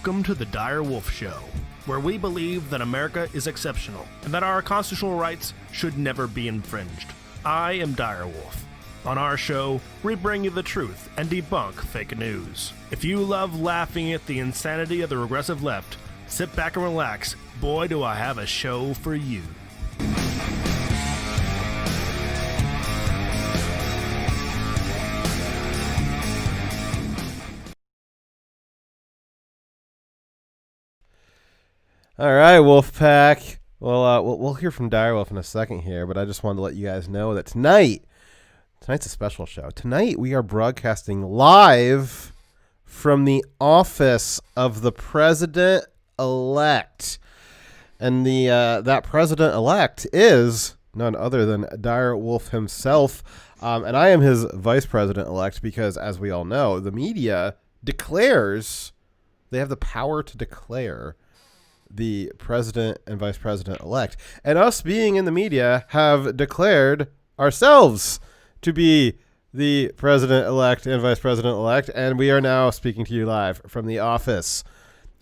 Welcome to the Dire Wolf Show, where we believe that America is exceptional and that our constitutional rights should never be infringed. I am Dire Wolf. On our show, we bring you the truth and debunk fake news. If you love laughing at the insanity of the regressive left, sit back and relax. Boy, do I have a show for you. All right, Wolfpack. Well, we'll hear from Direwolf in a second here, but I just wanted to let you guys know that tonight's a special show. Tonight we are broadcasting live from the office of the president-elect, and that president-elect is none other than Direwolf himself, and I am his vice president-elect because, as we all know, the media declares they have the power to declare the president and vice president elect, and us being in the media have declared ourselves to be the president elect and vice president elect, and we are now speaking to you live from the office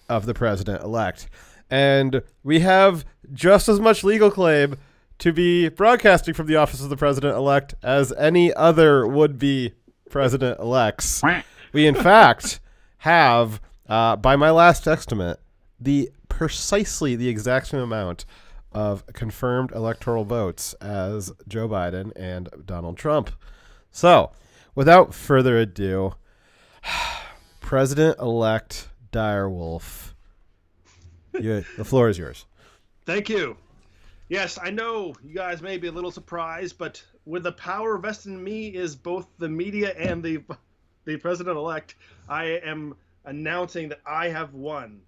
of the president elect, and we have just as much legal claim to be broadcasting from the office of the president elect as any other would-be president elects. We in fact have, by my last estimate, precisely the exact same amount of confirmed electoral votes as Joe Biden and Donald Trump. So, without further ado, President-elect Direwolf, the floor is yours. Thank you. Yes, I know you guys may be a little surprised, but with the power vested in me is both the media and the president-elect, I am announcing that I have won.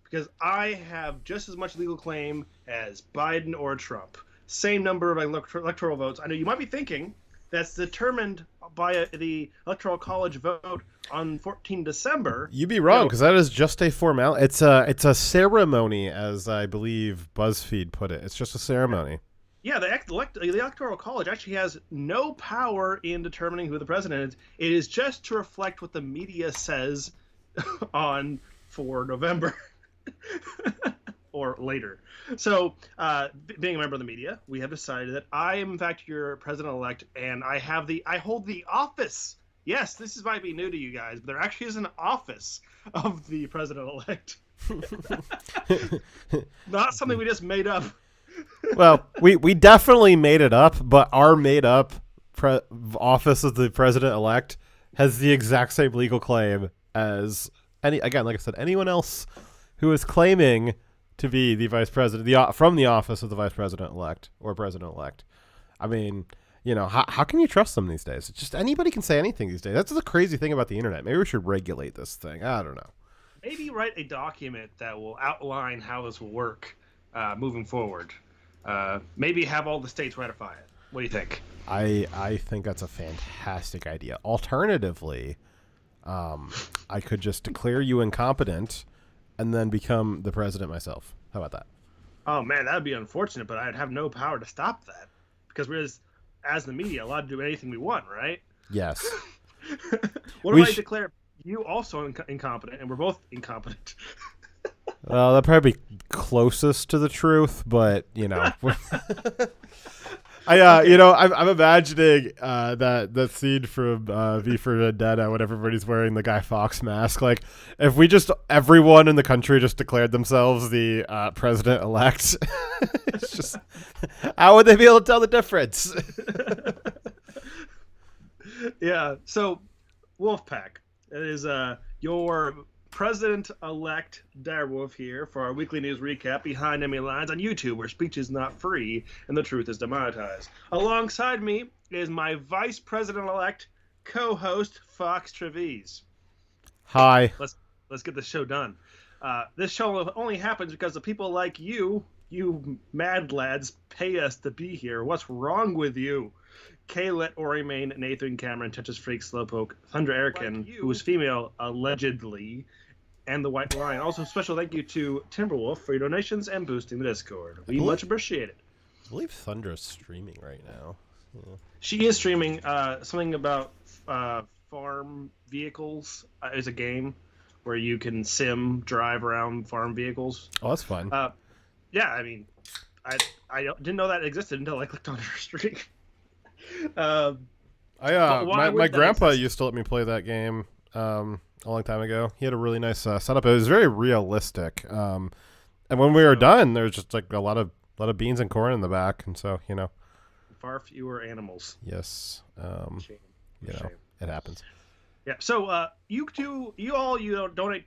Because I have just as much legal claim as Biden or Trump. Same number of electoral votes. I know you might be thinking that's determined by the Electoral College vote on 14 December. You'd be wrong, because that is just a formality. It's a ceremony, as I believe BuzzFeed put it. It's just a ceremony. Yeah, the Electoral College actually has no power in determining who the president is. It is just to reflect what the media says on 4 November. Or later. So, being a member of the media, we have decided that I am in fact your president-elect, and I hold the office. Yes, this might be new to you guys, but there actually is an office of the president-elect. Not something we just made up. Well, we definitely made it up, but our made-up office of the president-elect has the exact same legal claim as like I said, anyone else who is claiming to be the vice president, from the office of the vice president-elect or president-elect. I mean, how can you trust them these days? It's just anybody can say anything these days. That's the crazy thing about the internet. Maybe we should regulate this thing. I don't know. Maybe write a document that will outline how this will work moving forward. Maybe have all the states ratify it. What do you think? I think that's a fantastic idea. Alternatively, I could just declare you incompetent and then become the president myself. How about that? Oh man, that would be unfortunate, but I'd have no power to stop that because we're as the media allowed to do anything we want, right? Yes. What if I declare you also incompetent and we're both incompetent? Well, that'd probably be closest to the truth, but I'm imagining that scene from V for Vendetta when everybody's wearing the Guy Fawkes mask. Like, if everyone in the country just declared themselves the president-elect, it's just, how would they be able to tell the difference? Yeah, so, Wolfpack, it is your president-elect Direwolf here for our weekly news recap behind enemy lines on YouTube, where speech is not free and the truth is demonetized. Alongside me is my vice president-elect co-host Fox Trevize. Hi. Let's get this show done. This show only happens because the people like you mad lads, pay us to be here. What's wrong with you? Kaylet, Orimane, Nathan, Cameron, Tetris Freak, Slowpoke, Thunder Erican, who is female, allegedly, and the White Lion. Also, special thank you to Timberwolf for your donations and boosting the Discord. We much appreciate it. I believe Thunder's streaming right now. Yeah. She is streaming something about farm vehicles. Is a game where you can drive around farm vehicles. Oh, that's fun. Yeah, I mean, didn't know that existed until I clicked on her streak. My grandpa used to let me play that game a long time ago. He had a really nice setup. It was very realistic. And when we were done, there was just like a lot of beans and corn in the back, and so far fewer animals. Yes. Shame. It happens. Yeah. So you don't donate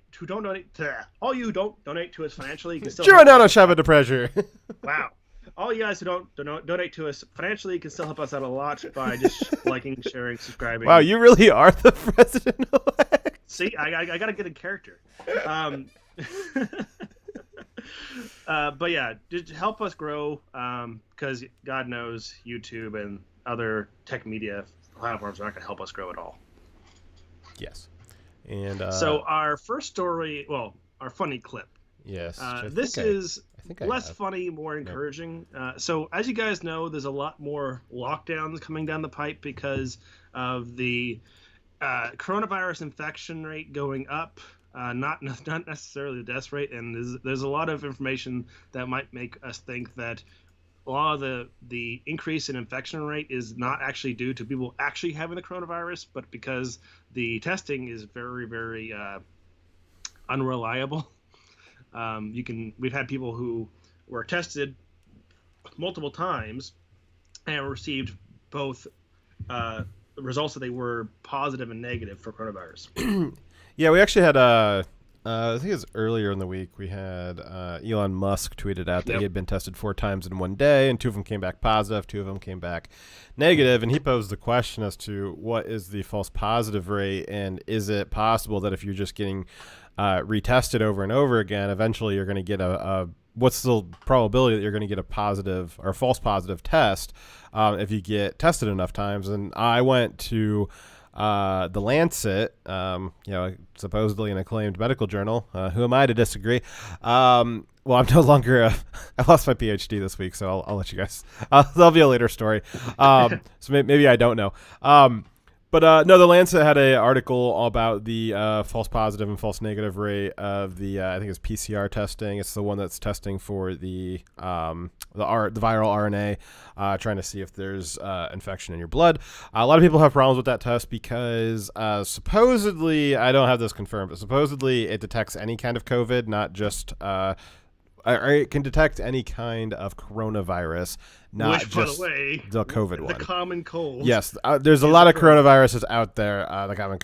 all you don't donate to us financially. You can still Shove the pressure. Wow. All you guys who don't donate to us financially, you can still help us out a lot by just liking, sharing, subscribing. Wow, you really are the president-elect. See, I got to get in character. But yeah, just help us grow, because God knows YouTube and other tech media platforms are not going to help us grow at all. Yes. And so our first story, our funny clip. Yes. This is less funny, more encouraging. So as you guys know, there's a lot more lockdowns coming down the pipe because of the coronavirus infection rate going up. Not necessarily the death rate, and there's a lot of information that might make us think that a lot of the increase in infection rate is not actually due to people actually having the coronavirus, but because the testing is very, very unreliable. We've had people who were tested multiple times and received both results that they were positive and negative for coronavirus. Yeah, we actually had I think it was earlier in the week, we had Elon Musk tweeted out that he had been tested 4 times in one day, and 2 of them came back positive, 2 of them came back negative, and he posed the question as to what is the false positive rate, and is it possible that if you're just getting retested over and over again, eventually you're going to get what's the probability that you're going to get a positive or false positive test if you get tested enough times? And I went to The Lancet, supposedly an acclaimed medical journal. Who am I to disagree? Well, I'm no longer I lost my PhD this week, so I'll let you guys. That'll be a later story. So maybe I don't know. But no, The Lancet had an article about the false positive and false negative rate of the I think it's PCR testing. It's the one that's testing for the viral RNA, trying to see if there's infection in your blood. A lot of people have problems with that test because supposedly, I don't have this confirmed, but supposedly it detects any kind of COVID, not just it can detect any kind of coronavirus, not just the COVID one. The common cold. Yes, there's a lot of coronaviruses out there. The common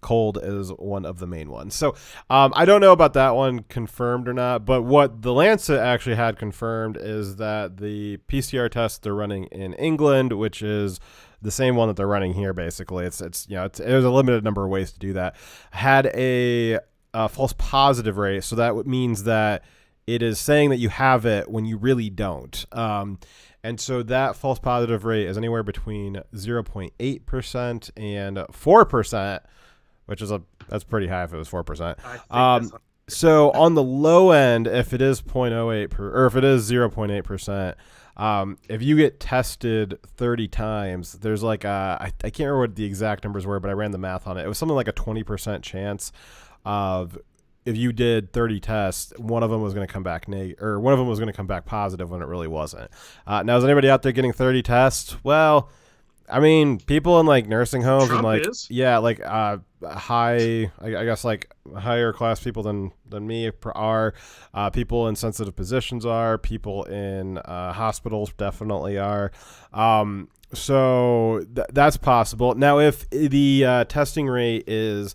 cold is one of the main ones. So I don't know about that one confirmed or not, but what The Lancet actually had confirmed is that the PCR test they're running in England, which is the same one that they're running here, basically, there's a limited number of ways to do that, had a false positive rate. So that means that it is saying that you have it when you really don't. And so that false positive rate is anywhere between 0.8% and 4%, which is that's pretty high if it was 4%. So on the low end, if it is 0.08 or if it is 0.8%, if you get tested 30 times, there's like I can't remember what the exact numbers were, but I ran the math on it. It was something like a 20% chance of, if you did 30 tests, one of them was going to come back one of them was going to come back positive when it really wasn't. Now, is anybody out there getting 30 tests? Well, I mean, people in like nursing homes Trump and is. high, I guess like higher class people than me are. People in sensitive positions are. People in hospitals definitely are. So that's possible. Now, if the testing rate is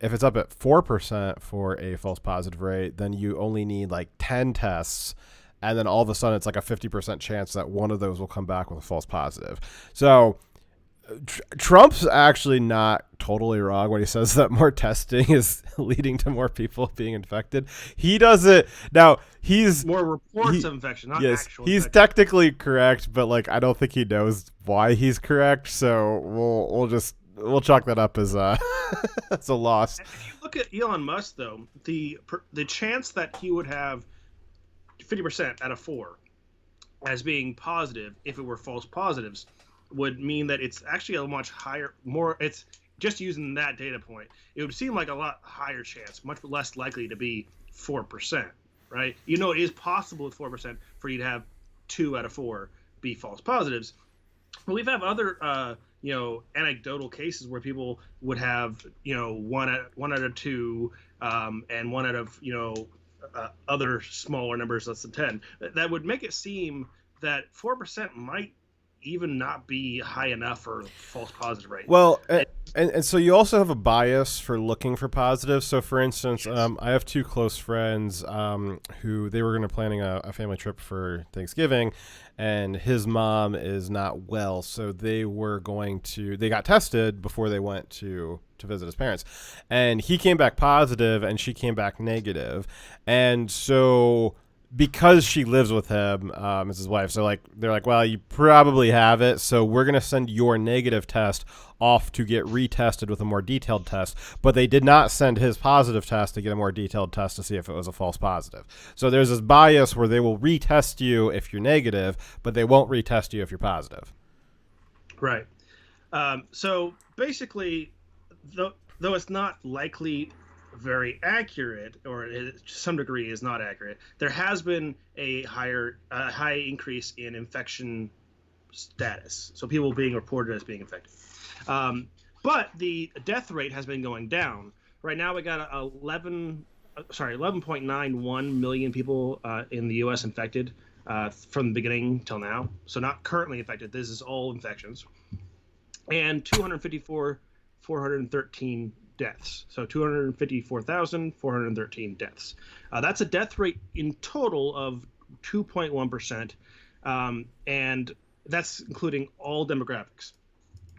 if it's up at 4% for a false positive rate, then you only need like 10 tests, and then all of a sudden it's like a 50% chance that one of those will come back with a false positive. So Trump's actually not totally wrong when he says that more testing is leading to more people being infected. He does it now. He's more reports of infection, not actual. He's infection. Technically correct, but like I don't think he knows why he's correct. So we'll chalk that up as that's a loss. If you look at Elon Musk, though, the chance that he would have 50% out of 4 as being positive if it were false positives would mean that it's actually a much higher, just using that data point, it would seem like a lot higher chance, much less likely to be 4%, right? It is possible with 4% for you to have 2 out of 4 be false positives. But we've had other, anecdotal cases where people would have, 1 out of 2, and 1 out of, other smaller numbers less than 10. That would make it seem that 4% might even not be high enough for false positive rate. Well, and so you also have a bias for looking for positives. So, for instance, I have 2 close friends who they were going to planning a family trip for Thanksgiving, and his mom is not well, so they got tested before they went to visit his parents, and he came back positive, and she came back negative, and so, because she lives with him as his wife, so they're like, well, you probably have it, so we're going to send your negative test off to get retested with a more detailed test. But they did not send his positive test to get a more detailed test to see if it was a false positive. So there's this bias where they will retest you if you're negative, but they won't retest you if you're positive. Right. So basically, though it's not likely very accurate, or to some degree is not accurate, there has been a high increase in infection status, so people being reported as being infected, but the death rate has been going down. Right now we got 11.91 million people in the US infected from the beginning till now, so not currently infected, this is all infections, and 254,413 deaths. So 254,413 deaths. That's a death rate in total of 2.1%, and that's including all demographics.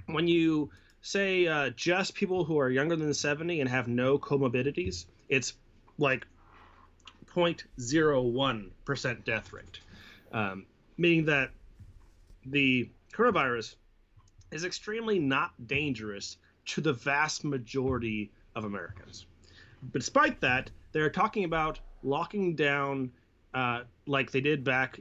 When you say just people who are younger than 70 and have no comorbidities, it's like 0.01% death rate, meaning that the coronavirus is extremely not dangerous to the vast majority of Americans. But despite that, they're talking about locking down like they did back,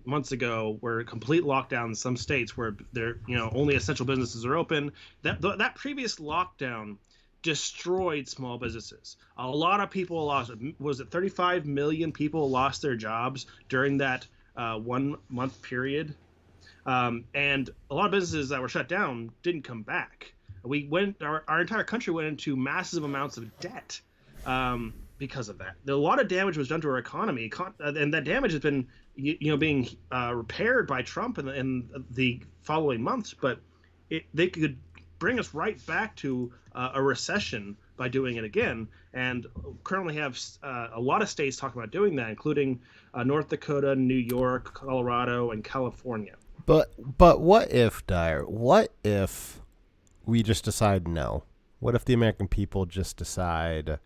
months ago, where complete lockdown in some states where they're, only essential businesses are open. That previous lockdown destroyed small businesses. A lot of people lost. Was it 35 million people lost their jobs during that 1 month period? And a lot of businesses that were shut down didn't come back. Our entire country went into massive amounts of debt because of that. A lot of damage was done to our economy, and that damage has been, being repaired by Trump in the following months. But they could bring us right back to a recession by doing it again. And currently have a lot of states talking about doing that, including North Dakota, New York, Colorado, and California. But what if, Dyer? What if we just decide no? What if the American people just decide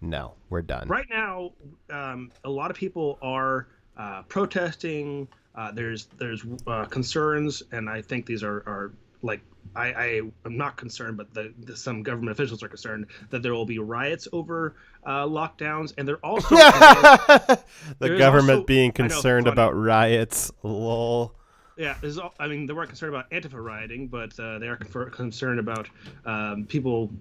no, we're done? Right now, a lot of people are protesting. There's concerns, and I think these are like I am not concerned, but some government officials are concerned that there will be riots over lockdowns, and they're also the government being concerned about riots. Lol. Yeah, they weren't concerned about Antifa rioting, but they are concerned about people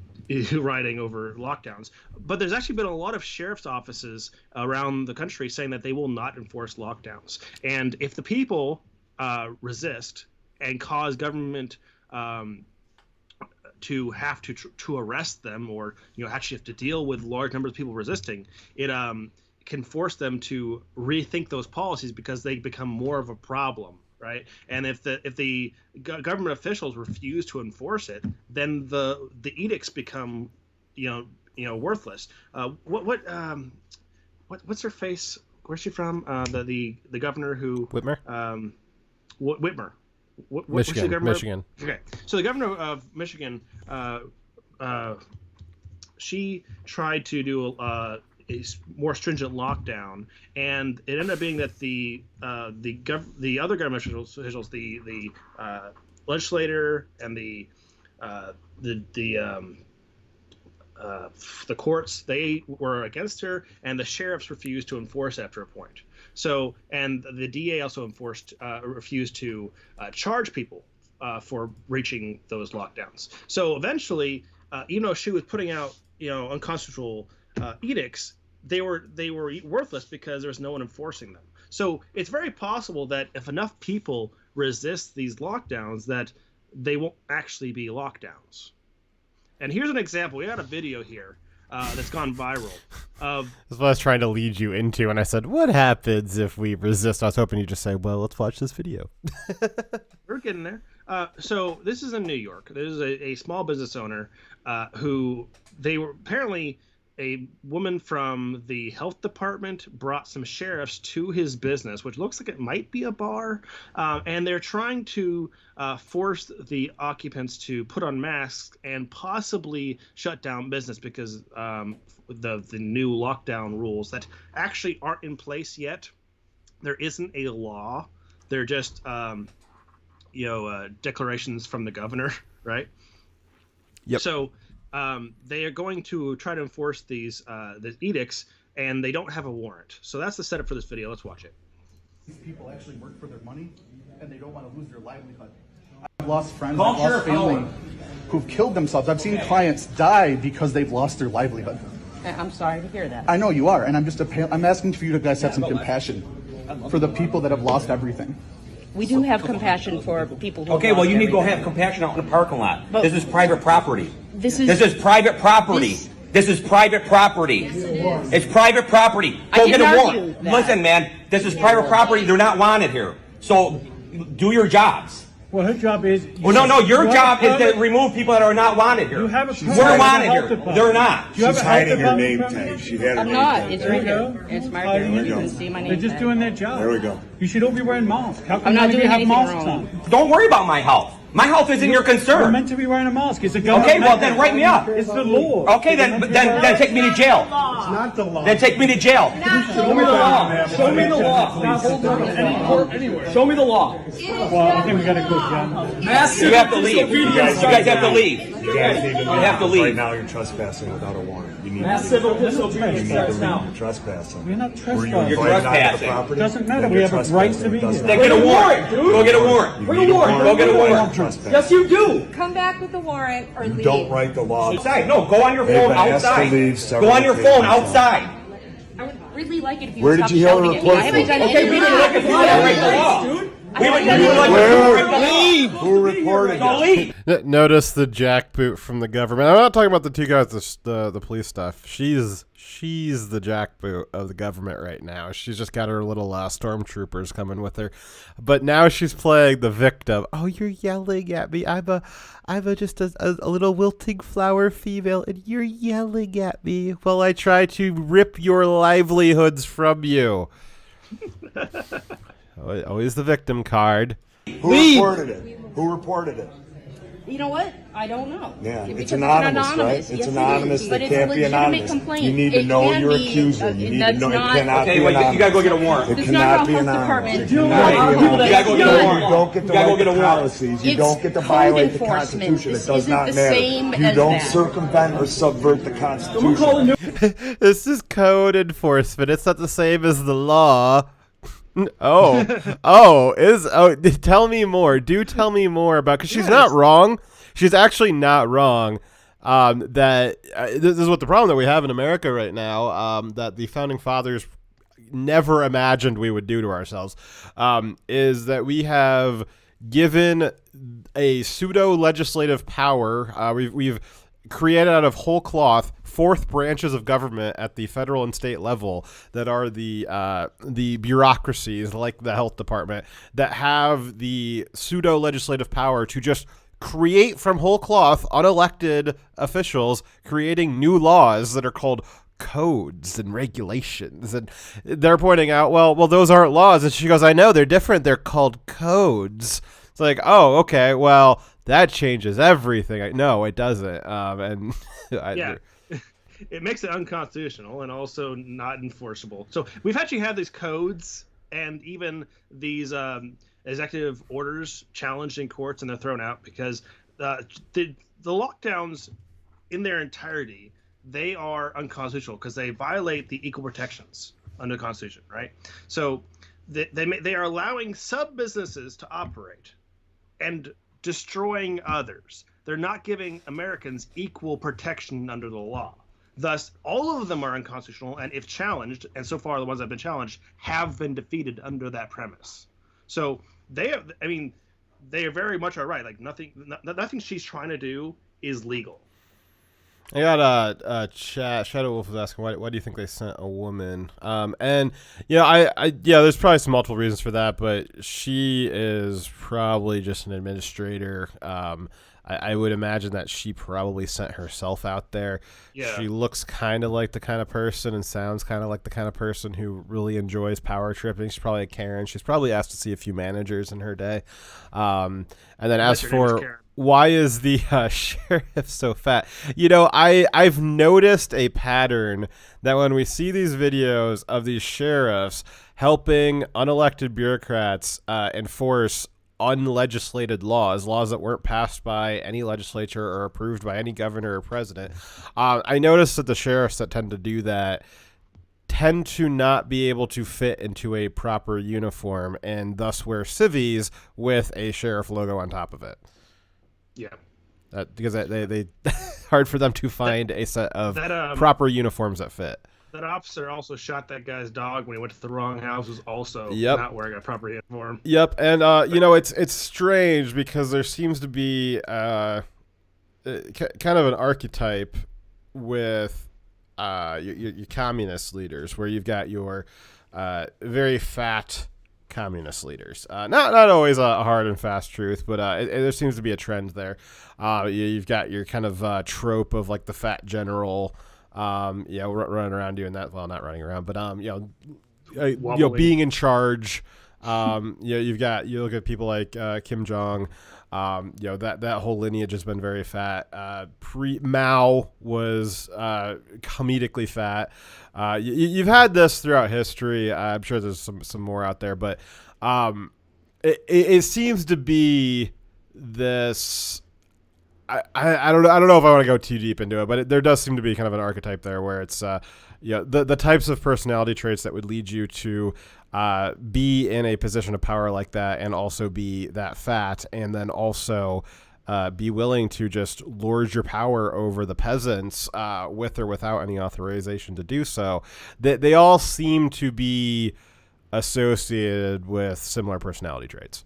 rioting over lockdowns. But there's actually been a lot of sheriff's offices around the country saying that they will not enforce lockdowns. And if the people resist and cause government to have to arrest them, or actually have to deal with large numbers of people resisting, it can force them to rethink those policies because they become more of a problem. Right, and if the government officials refuse to enforce it, then the edicts become, worthless. What's her face? Where's she from? The governor who Whitmer. Whitmer. Michigan. Okay, so the governor of Michigan, she tried to do a more stringent lockdown, and it ended up being that the other government officials, the legislator and the courts, they were against her, and the sheriffs refused to enforce after a point. So, and the DA also refused to charge people for reaching those lockdowns. So eventually, even though she was putting out unconstitutional edicts, they were worthless because there was no one enforcing them. So it's very possible that if enough people resist these lockdowns, that they won't actually be lockdowns. And here's an example. We got a video here that's gone viral. That's what I was trying to lead you into, and I said, what happens if we resist? I was hoping you'd just say, well, let's watch this video. We're getting there. So this is in New York. There's a small business owner who they were apparently a woman from the health department brought some sheriffs to his business, which looks like it might be a bar, and they're trying to force the occupants to put on masks and possibly shut down business because the new lockdown rules that actually aren't in place yet. There isn't a law. They're just declarations from the governor, right? Yep. So they are going to try to enforce these edicts, and they don't have a warrant. So that's the setup for this video. Let's watch it. These people actually work for their money, and they don't want to lose their livelihood. I've lost friends, I've lost family who've killed themselves. I've seen clients die because they've lost their livelihood. I'm sorry to hear that. I know you are, and I'm asking for you to guys have some compassion for the people that have lost everything. We do have compassion for people who Okay, well, you need to go have compassion out in the parking lot. But this is private property. This is private property. This is private property. It's private property. I Go didn't get a argue warrant. that. Listen, man, this is private property. They're not wanted here. So do your jobs. Well, her job is. Well, no, your job is to remove people that are not wanted here. You have a permit We're from the wanted health here. department. They're not. Do you have She's a health hiding her department name permit? tag. She had her I'm name not. tag. It's There you right here. go. It's marked How here. do You you can do? see my name They're just tag. doing their job. There we go. You should all be wearing masks. How come I'm not none of you doing have anything masks wrong. on? Don't worry about my health. My health isn't your You're concern. meant to be wearing a mask. It's a government. Okay, well, then write me up. It's the law. Okay, then take me to jail. It's not the law. Then take me to jail. Show me the law. Show me the law. Not hold them in any court anywhere. Show me the law. Well, I think we gotta go, John. You have to leave. You guys have to leave. You guys need to leave. have to leave. Right now, you're trespassing without a warrant. You need Mass to civil leave. You disobedience need to starts leave. now. You're trespassing. We're not Were you trespassing. You're invited onto the trespassing. property? Doesn't matter. Then We you're have a right to be trespassing. here. Then get a warrant. Go get a warrant. You Bring a need warrant. Go get a warrant. Trespassing. Yes, you do. Come back with the warrant or You leave. don't write the law. Outside. No, go on your They've phone been asked to outside. leave several Go on your phone occasions. outside. I would really like it if you Where would did stop you hear her shouting at me. report I haven't from? done Okay, we anything would like if you would break the law. We would like if you would break the law. Who reported Go it? leave. Notice the jackboot from the government. I'm not talking about the two guys, the police stuff. She's the jackboot of the government right now. She's just got her little stormtroopers coming with her, but now she's playing the victim. Oh, you're yelling at me. I'm just a little wilting flower female, and you're yelling at me while I try to rip your livelihoods from you. Always the victim card. Who reported it? Who reported it? You know what? I don't know. Yeah, Because it's anonymous, right? It's Yes, anonymous. It is. It But it's can't a be legitimate anonymous. complaint. You need to It know can your be, accuser. You need to that's know. It not- cannot Okay, be wait, anonymous. you gotta go get a warrant. It It's not cannot how be health anonymous. department It do cannot it. be You anonymous. gotta go get a warrant. You don't get to You gotta go write get the a warrant. policies. You It's don't get to code violate the enforcement. Constitution. It This does isn't not the matter. same You as don't that. circumvent or subvert the Constitution. This is code enforcement. It's not the same as the law. Tell me more. Do tell me more about, because she's not wrong. She's actually not wrong. This is what the problem that we have in America right now, that the founding fathers never imagined we would do to ourselves, is that we have given a pseudo legislative power. We've created out of whole cloth fourth branches of government at the federal and state level that are the bureaucracies like the health department that have the pseudo legislative power to just create from whole cloth unelected officials creating new laws that are called codes and regulations, and they're pointing out, well, those aren't laws, and she goes, I know, they're different, they're called codes. It's like, oh, okay, well, that changes everything. No, it doesn't. It makes it unconstitutional and also not enforceable. So we've actually had these codes and even these executive orders challenged in courts, and they're thrown out because the lockdowns in their entirety, they are unconstitutional because they violate the equal protections under the Constitution, right? So they are allowing sub businesses to operate, and destroying others. They're not giving Americans equal protection under the law. Thus, all of them are unconstitutional, and if challenged, and so far the ones that have been challenged have been defeated under that premise. So they are, I mean, they are very much right. Like nothing she's trying to do is legal. I got Shadow Wolf was asking why do you think they sent a woman? And there's probably some multiple reasons for that, but she is probably just an administrator. I would imagine that she probably sent herself out there. Yeah. She looks kind of like the kind of person and sounds kind of like the kind of person who really enjoys power tripping. She's probably a Karen. She's probably asked to see a few managers in her day. And then as for why is the sheriff so fat? I've noticed a pattern that when we see these videos of these sheriffs helping unelected bureaucrats enforce unlegislated laws that weren't passed by any legislature or approved by any governor or president. I noticed that the sheriffs that tend to do that tend to not be able to fit into a proper uniform and thus wear civvies with a sheriff logo on top of it. Yeah. Because they hard for them to find a set of proper uniforms that fit. That officer also shot that guy's dog when he went to the wrong house, was also not wearing a proper uniform. Yep, and it's strange because there seems to be kind of an archetype with your communist leaders, where you've got your very fat communist leaders. Not always a hard and fast truth, but there seems to be a trend there. You've got your kind of trope of like the fat general. Running around doing that. Well, not running around, but being in charge. You look at people like Kim Jong. That whole lineage has been very fat. Mao was comedically fat. You've had this throughout history. I'm sure there's some more out there, but it seems to be this. I don't know if I want to go too deep into it, but there does seem to be kind of an archetype there where it's the types of personality traits that would lead you to be in a position of power like that, and also be that fat, and then also be willing to just lord your power over the peasants with or without any authorization to do so. They all seem to be associated with similar personality traits.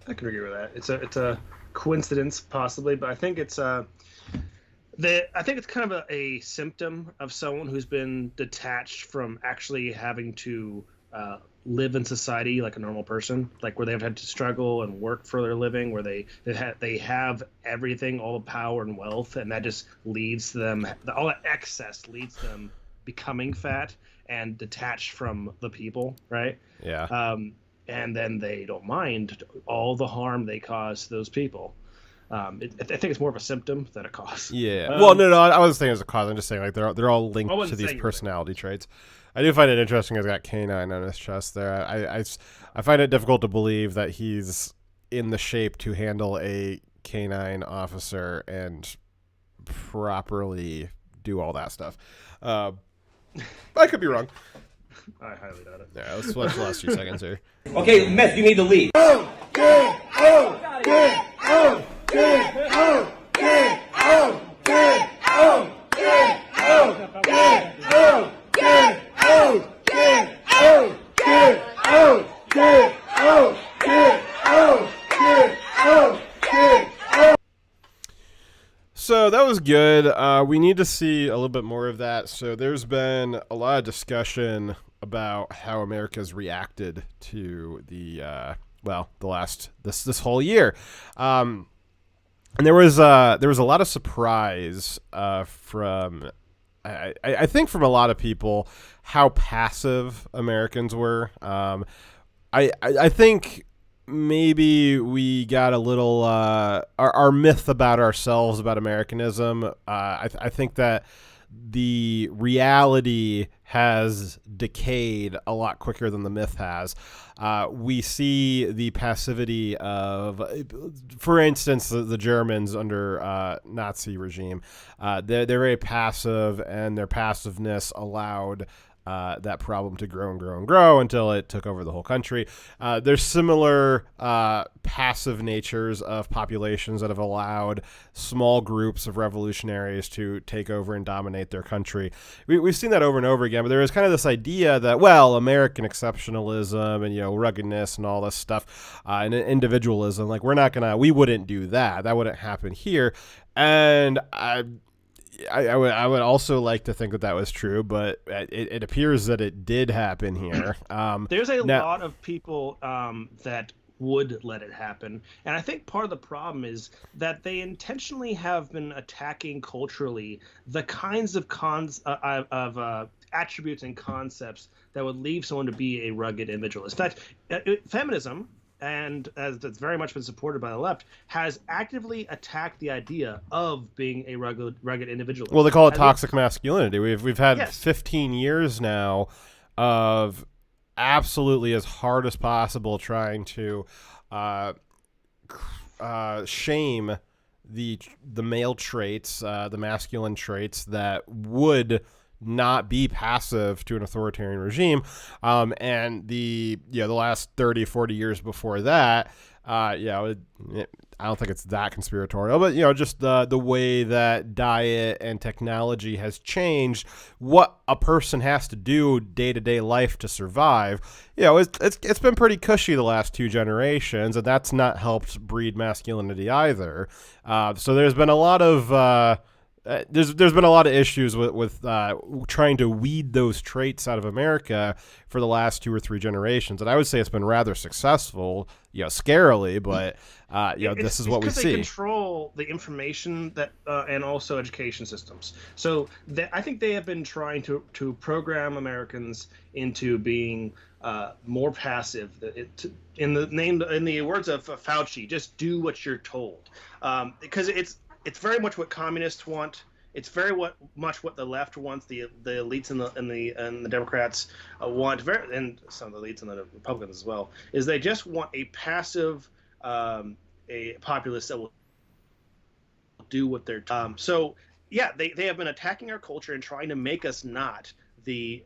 I could agree with that. It's a coincidence possibly, but I think it's kind of a symptom of someone who's been detached from actually having to live in society like a normal person, like where they've had to struggle and work for their living, where they have everything, all the power and wealth, and that just leads to them, all that excess leads them becoming fat and detached from the people, right? Yeah. And then they don't mind all the harm they cause those people. I think it's more of a symptom than a cause. Yeah. No, I wasn't saying it's a cause. I'm just saying like they're all linked to these personality traits. I do find it interesting. He's got canine on his chest there. I find it difficult to believe that he's in the shape to handle a canine officer and properly do all that stuff. I could be wrong. I highly doubt it. Yeah, let's watch the last 2 seconds here. Okay, Myth, you need to leave. So that was good. We need to see a little bit more of that. So there's been a lot of discussion about how America's reacted to the last this whole year, and there was a lot of surprise from I think from a lot of people how passive Americans were. I think maybe we got a little our myth about ourselves, about Americanism. I think that the reality has decayed a lot quicker than the myth has. We see the passivity of, for instance, the Germans under Nazi regime. They're very passive, and their passiveness allowed that problem to grow and grow and grow until it took over the whole country. There's similar passive natures of populations that have allowed small groups of revolutionaries to take over and dominate their country. We've seen that over and over again, but there is kind of this idea that, well, American exceptionalism and, ruggedness and all this stuff and individualism, like we wouldn't do that. That wouldn't happen here. And I would also like to think that was true, but it appears that it did happen here. There's a lot of people that would let it happen, and I think part of the problem is that they intentionally have been attacking culturally the kinds of attributes and concepts that would lead someone to be a rugged individualist. In fact, feminism, and as it's very much been supported by the left, has actively attacked the idea of being a rugged individualist. Well, they call it toxic masculinity. We've had Yes. 15 years now of absolutely as hard as possible trying to shame the male traits, the masculine traits that would not be passive to an authoritarian regime. And the last 30, 40 years before that, I don't think it's that conspiratorial, but just the way that diet and technology has changed what a person has to do day-to-day life to survive. It's been pretty cushy the last 2 generations, and that's not helped breed masculinity either. So there's been a lot of there's been a lot of issues with trying to weed those traits out of America for the last 2 or 3 generations, and I would say it's been rather successful, scarily, but this is what we see. They control the information that and also education systems. So I think they have been trying to program Americans into being more passive. In the words of Fauci, just do what you're told, because it's very much what communists want. It's very much what the left wants. The elites and the Democrats want, and some of the elites and the Republicans as well. Is they just want a passive, a populace that will do what they're. They have been attacking our culture and trying to make us not the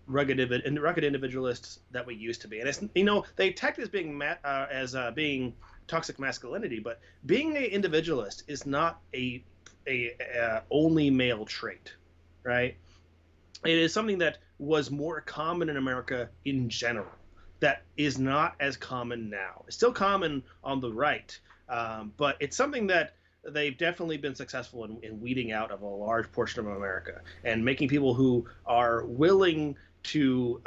rugged individualists that we used to be. And it's, they attack it as being toxic masculinity, but being an individualist is not a only male trait, right? It is something that was more common in America in general, that is not as common now. It's still common on the right, but it's something that they've definitely been successful in weeding out of a large portion of America and making people who are willing to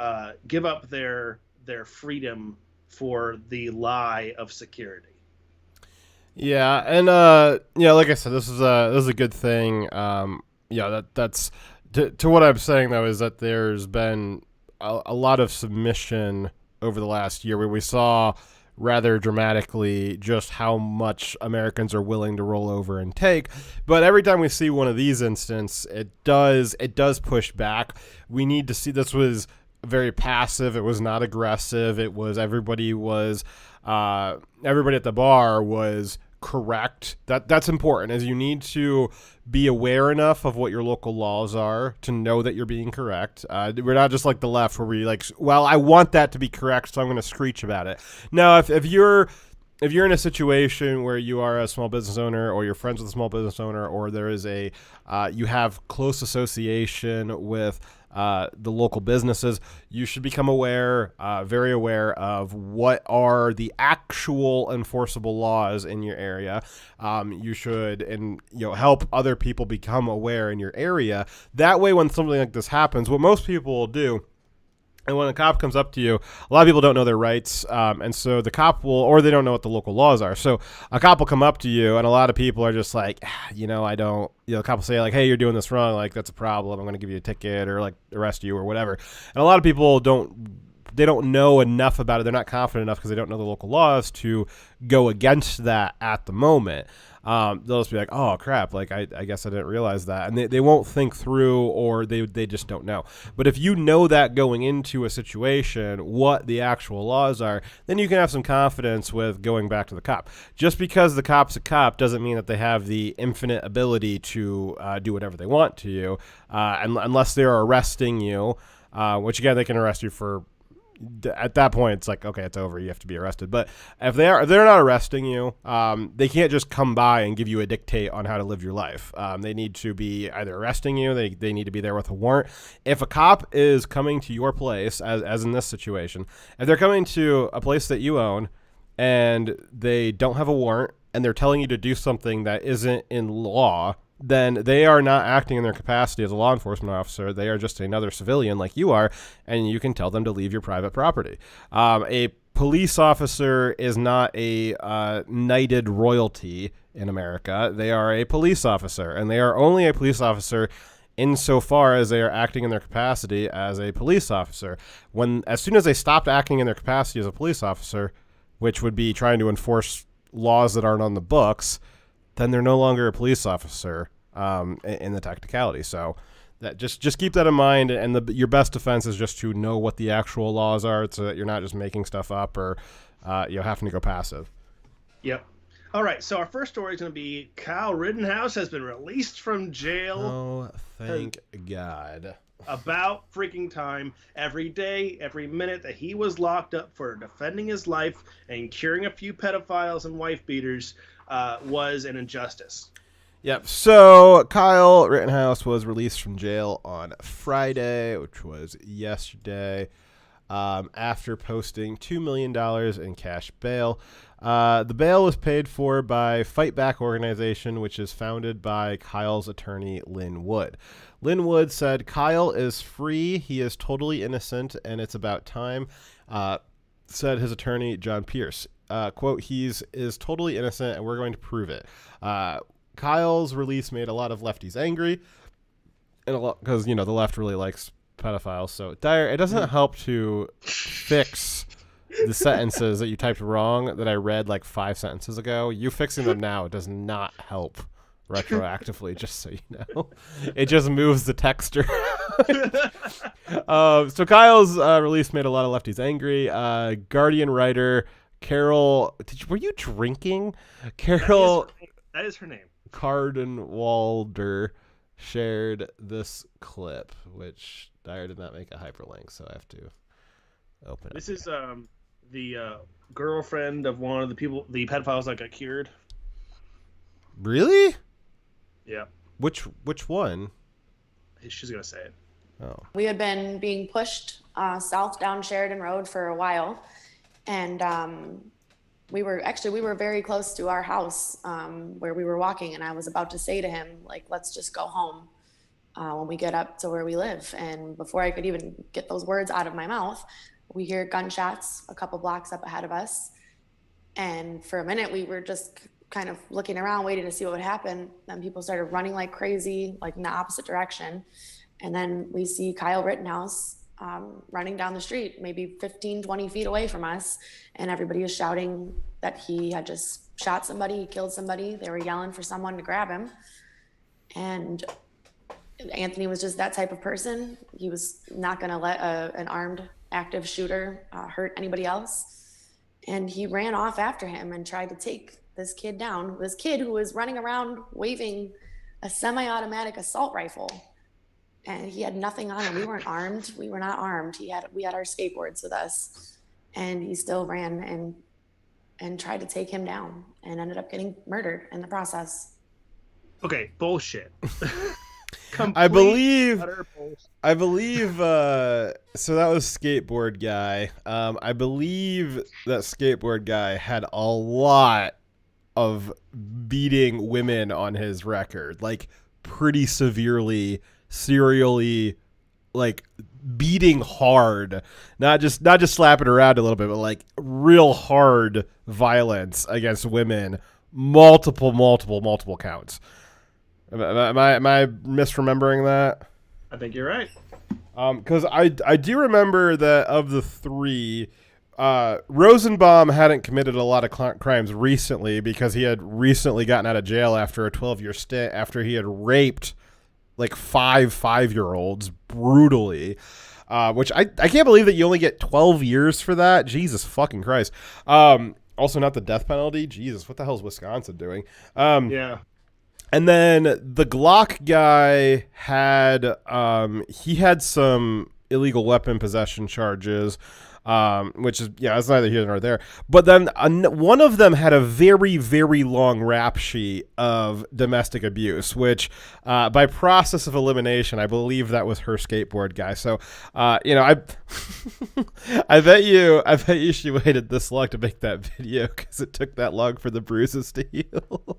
give up their freedom for the lie of security. Yeah, and like I said, this is a good thing. That's to what I'm saying though, is that there's been a lot of submission over the last year, where we saw rather dramatically just how much Americans are willing to roll over and take. But every time we see one of these instances, it does push back. We need to see, this was very passive. It was not aggressive. It was everybody at the bar was correct. That's important, as you need to be aware enough of what your local laws are to know that you're being correct. We're not just like the left, where we like, well, I want that to be correct, so I'm going to screech about it. No, if you're in a situation where you are a small business owner, or you're friends with a small business owner, or there is you have close association with the local businesses, you should become very aware of what are the actual enforceable laws in your area. You should, help other people become aware in your area. That way, when something like this happens, what most people will do, and when a cop comes up to you, a lot of people don't know their rights, and so the cop will, or they don't know what the local laws are. So a cop will come up to you, and a lot of people are just like, I don't, the cop will say like, hey, you're doing this wrong, like that's a problem, I'm going to give you a ticket or like arrest you or whatever. And a lot of people don't know enough about it. They're not confident enough because they don't know the local laws to go against that at the moment. They'll just be like, oh crap, like I guess I didn't realize that, and they won't think through, or they just don't know. But if you know that going into a situation what the actual laws are, then you can have some confidence with going back to the cop. Just because the cop's a cop doesn't mean that they have the infinite ability to do whatever they want to you, unless they're arresting you. which again they can arrest you for. At that point, it's like, okay, it's over. You have to be arrested. But if they're not arresting you, they can't just come by and give you a dictate on how to live your life. They need to be either arresting you. They need to be there with a warrant. If a cop is coming to your place, as in this situation, if they're coming to a place that you own and they don't have a warrant and they're telling you to do something that isn't in law, then they are not acting in their capacity as a law enforcement officer. They are just another civilian like you are, and you can tell them to leave your private property. A police officer is not a knighted royalty in America. They are a police officer, and they are only a police officer insofar as they are acting in their capacity as a police officer. As soon as they stopped acting in their capacity as a police officer, which would be trying to enforce laws that aren't on the books, then they're no longer a police officer in the technicality. So that just keep that in mind. And your best defense is just to know what the actual laws are, so that you're not just making stuff up or having to go passive. Yep. All right. So our first story is going to be Kyle Rittenhouse has been released from jail. Oh, thank God. About freaking time. Every day, every minute that he was locked up for defending his life and curing a few pedophiles and wife beaters was an injustice. Yep. So Kyle Rittenhouse was released from jail on Friday, which was yesterday, after posting $2 million in cash bail. The bail was paid for by Fight Back organization, which is founded by Kyle's attorney, Lynn Wood. Lynn Wood said, "Kyle is free. He is totally innocent, and it's about time," said his attorney, John Pierce. Quote, "He is totally innocent, and we're going to prove it." Kyle's release made a lot of lefties angry, and because the left really likes pedophiles. So Dyer, it doesn't help to fix the sentences that you typed wrong that I read like 5 sentences ago. You fixing them now does not help retroactively, just so you know. It just moves the text around. So Kyle's release made a lot of lefties angry. Guardian writer Carol, were you drinking? Carol, that is her name. Cardenwalder shared this clip, which Dyer did not make a hyperlink, so I have to open it. This is the girlfriend of one of the pedophiles that got cured. Really? Yeah. Which one? She's gonna say it. Oh. We had been being pushed south down Sheridan Road for a while, and we were very close to our house where we were walking, and I was about to say to him, like, let's just go home when we get up to where we live. And before I could even get those words out of my mouth, we hear gunshots a couple blocks up ahead of us. And for a minute, we were just kind of looking around, waiting to see what would happen. Then people started running like crazy, like in the opposite direction. And then we see Kyle Rittenhouse running down the street, maybe 15, 20 feet away from us. And everybody is shouting that he had just shot somebody, he killed somebody. They were yelling for someone to grab him. And Anthony was just that type of person. He was not going to let an armed active shooter hurt anybody else. And he ran off after him and tried to take this kid down. This kid who was running around waving a semi-automatic assault rifle. And he had nothing on him. We weren't armed. We were not armed. We had our skateboards with us. And he still ran and tried to take hthat down and ended up getting murdered in the process. Okay, bullshit. I believe so that was Skateboard Guy. I believe that Skateboard Guy had a lot of beating women on his record, like pretty severely, serially, like beating hard, not just slapping around a little bit, but like real hard violence against women, multiple counts. Am I misremembering that? I think you're right. Because I do remember that of the three, Rosenbaum hadn't committed a lot of crimes recently because he had recently gotten out of jail after a 12-year stint after he had raped like five-year-olds brutally, which I can't believe that you only get 12 years for that. Jesus fucking Christ. Also not the death penalty. Jesus, what the hell is Wisconsin doing? Yeah. And then the Glock guy had he had some illegal weapon possession charges, which is, it's neither here nor there. But then one of them had a very, very long rap sheet of domestic abuse, which by process of elimination, I believe that was her skateboard guy. So, I bet you she waited this long to make that video because it took that long for the bruises to heal.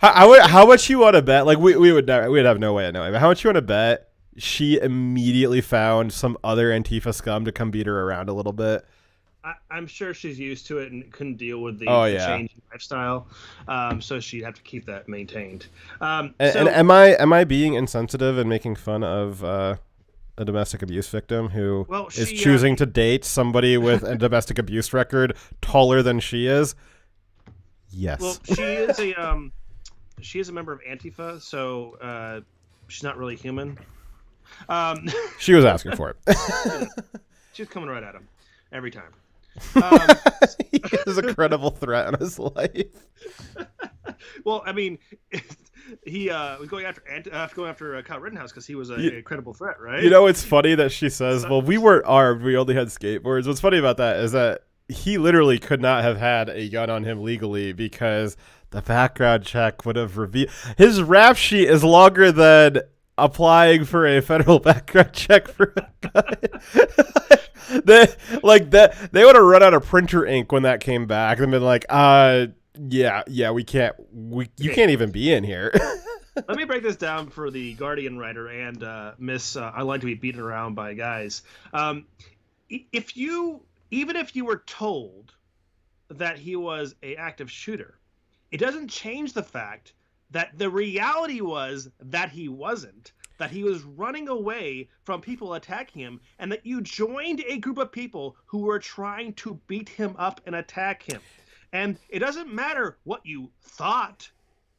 How much you want to bet? Like we'd have no way of knowing. But how much you want to bet she immediately found some other Antifa scum to come beat her around a little bit? I'm sure she's used to it and couldn't deal with the change in lifestyle, so she'd have to keep that maintained. And am I being insensitive and making fun of a domestic abuse victim who is choosing to date somebody with a domestic abuse record taller than she is? Yes. Well, she is a member of Antifa, so she's not really human. She was asking for it. She was coming right at him every time. He has a credible threat on his life. Well, I mean, he was going after Kyle Rittenhouse because he was a credible threat, right? It's funny that she says, "Well, we weren't armed; we only had skateboards." What's funny about that is that he literally could not have had a gun on him legally because the background check would have revealed his rap sheet is longer than applying for a federal background check for a gun. They would have run out of printer ink when that came back and been like, you can't even be in here. Let me break this down for the Guardian writer and Miss I like to be beaten around by guys. Even if you were told that he was an active shooter, it doesn't change the fact that the reality was that he wasn't, that he was running away from people attacking him, and that you joined a group of people who were trying to beat him up and attack him. And it doesn't matter what you thought.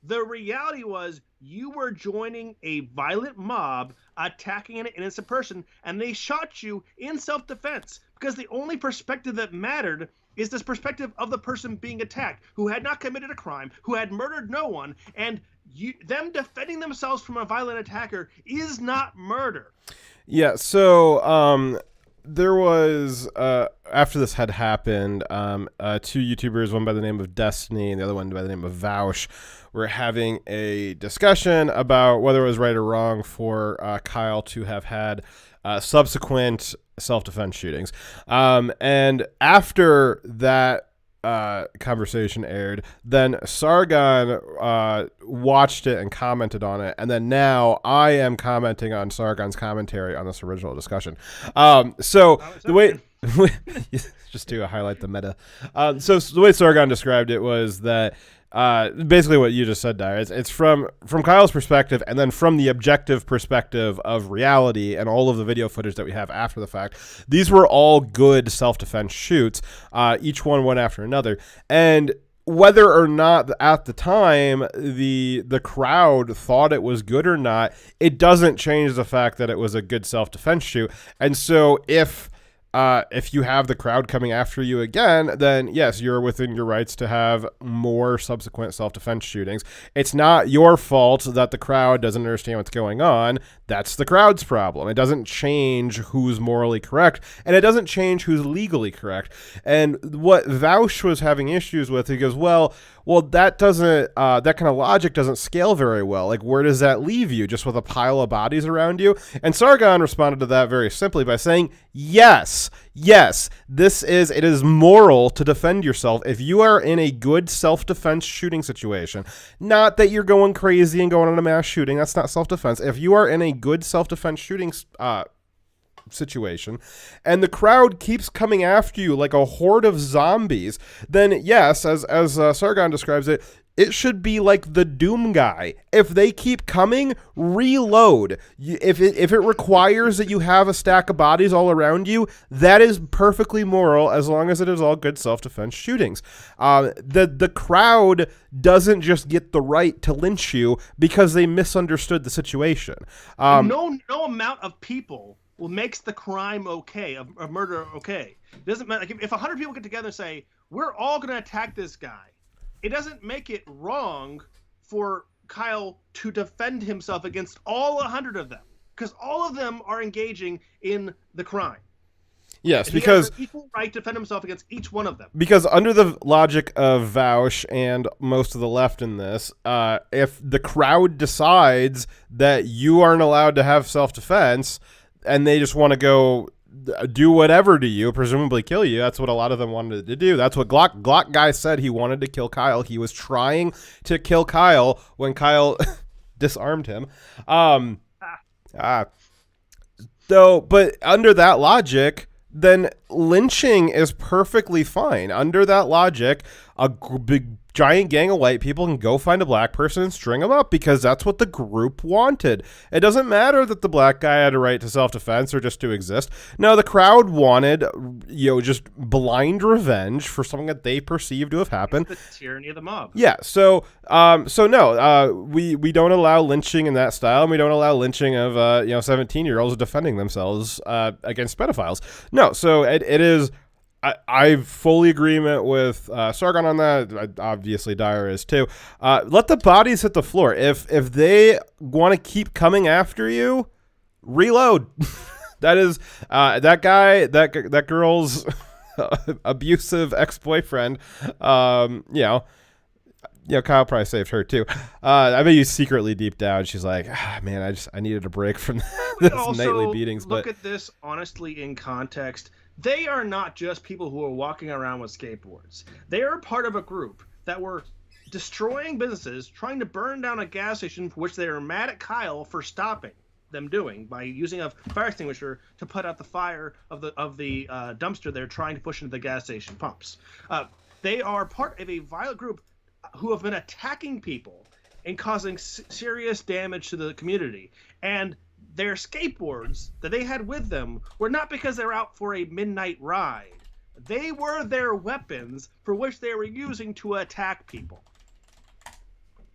The reality was you were joining a violent mob attacking an innocent person, and they shot you in self-defense because the only perspective that mattered is this perspective of the person being attacked, who had not committed a crime, who had murdered no one, and them defending themselves from a violent attacker is not murder. Yeah, so there was, after this had happened, two YouTubers, one by the name of Destiny and the other one by the name of Vaush, were having a discussion about whether it was right or wrong for Kyle to have had subsequent self-defense shootings. And after that conversation aired, then Sargon watched it and commented on it, and then now I am commenting on Sargon's commentary on this original discussion. So the way just to highlight the meta, so the way Sargon described it was that basically what you just said, Dyer. It's from Kyle's perspective, and then from the objective perspective of reality and all of the video footage that we have after the fact. These were all good self-defense shoots, each one after another. And whether or not at the time the crowd thought it was good or not, it doesn't change the fact that it was a good self-defense shoot. And so if you have the crowd coming after you again, then yes, you're within your rights to have more subsequent self-defense shootings. It's not your fault that the crowd doesn't understand what's going on. That's the crowd's problem. It doesn't change who's morally correct, and it doesn't change who's legally correct. And what Vaush was having issues with, he goes, well, that doesn't, that kind of logic doesn't scale very well. Like, where does that leave you? Just with a pile of bodies around you? And Sargon responded to that very simply by saying, yes, it is moral to defend yourself if you are in a good self-defense shooting situation. Not that you're going crazy and going on a mass shooting. That's not self-defense. If you are in a good self-defense shooting situation and the crowd keeps coming after you like a horde of zombies, then yes, as Sargon describes it, it should be like the Doom guy. If they keep coming, reload. If it requires that you have a stack of bodies all around you, that is perfectly moral as long as it is all good self-defense shootings. The crowd doesn't just get the right to lynch you because they misunderstood the situation. No amount of people makes the crime okay, of murder okay. It doesn't matter. Like if 100 people get together and say, we're all going to attack this guy, it doesn't make it wrong for Kyle to defend himself against all 100 of them, because all of them are engaging in the crime. Yes, And he because has an equal right to defend himself against each one of them. Because under the logic of Vaush and most of the left in this, if the crowd decides that you aren't allowed to have self-defense and they just want to go do whatever to you, presumably kill you, that's what a lot of them wanted to do. That's what Glock guy said. He wanted to kill Kyle. He was trying to kill Kyle when Kyle disarmed him. But under that logic, then lynching is perfectly fine. Under that logic, a big giant gang of white people can go find a black person and string them up because that's what the group wanted. It doesn't matter that the black guy had a right to self-defense or just to exist. No, the crowd wanted, just blind revenge for something that they perceived to have happened. It's the tyranny of the mob. Yeah, so no, we don't allow lynching in that style, and we don't allow lynching of 17-year-olds defending themselves against pedophiles. No, so it is. I fully agreement with Sargon on that. Obviously, Dyer is too. Let the bodies hit the floor. If they want to keep coming after you, reload. That is that guy, that girl's abusive ex-boyfriend. Kyle probably saved her too. I bet you secretly deep down she's like, man, I needed a break from this nightly beatings. Look at this honestly in context. They are not just people who are walking around with skateboards. They are part of a group that were destroying businesses, trying to burn down a gas station, for which they are mad at Kyle for stopping them doing by using a fire extinguisher to put out the fire of the dumpster they're trying to push into the gas station pumps. They are part of a violent group who have been attacking people and causing serious damage to the community. And their skateboards that they had with them were not because they were out for a midnight ride. They were their weapons for which they were using to attack people.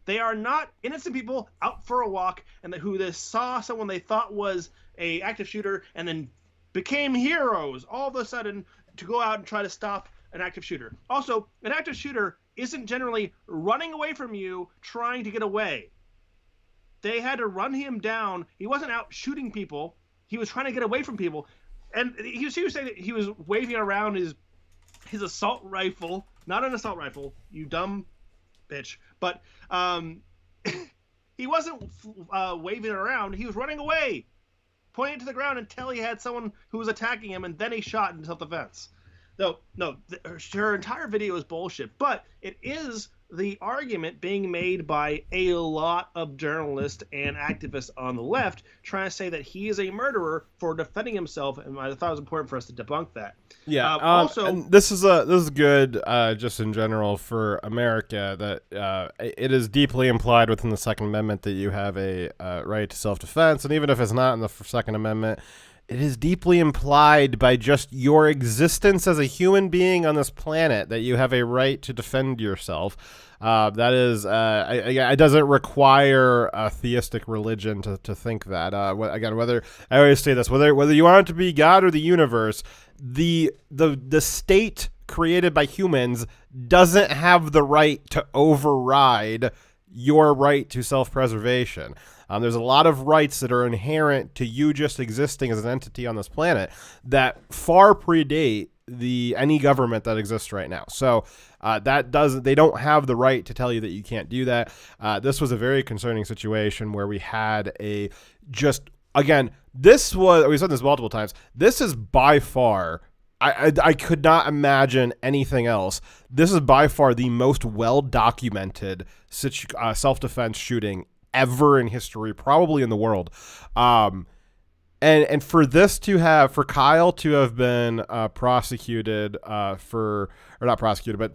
They are not innocent people out for a walk and who saw someone they thought was a active shooter and then became heroes all of a sudden to go out and try to stop an active shooter. Also, an active shooter isn't generally running away from you trying to get away. They had to run him down. He wasn't out shooting people. He was trying to get away from people. And he was saying that he was waving around his assault rifle. Not an assault rifle, you dumb bitch. But he wasn't waving it around. He was running away, pointing to the ground until he had someone who was attacking him, and then he shot in self-defense. No, her entire video is bullshit. But it is the argument being made by a lot of journalists and activists on the left trying to say that he is a murderer for defending himself, and I thought it was important for us to debunk that. Yeah. Also, and this is good, just in general for America, that it is deeply implied within the Second Amendment that you have a right to self-defense, and even if it's not in the Second Amendment, it is deeply implied by just your existence as a human being on this planet that you have a right to defend yourself. That is, it doesn't require a theistic religion to think that. Again, whether I always say this, whether you want it to be God or the universe, the state created by humans doesn't have the right to override your right to self-preservation. There's a lot of rights that are inherent to you just existing as an entity on this planet that far predate any government that exists right now. So they don't have the right to tell you that you can't do that. This was a very concerning situation where we had we've said this multiple times. This is by far, I could not imagine anything else. This is by far the most well-documented self-defense shooting ever in history, probably in the world. And for Kyle to have been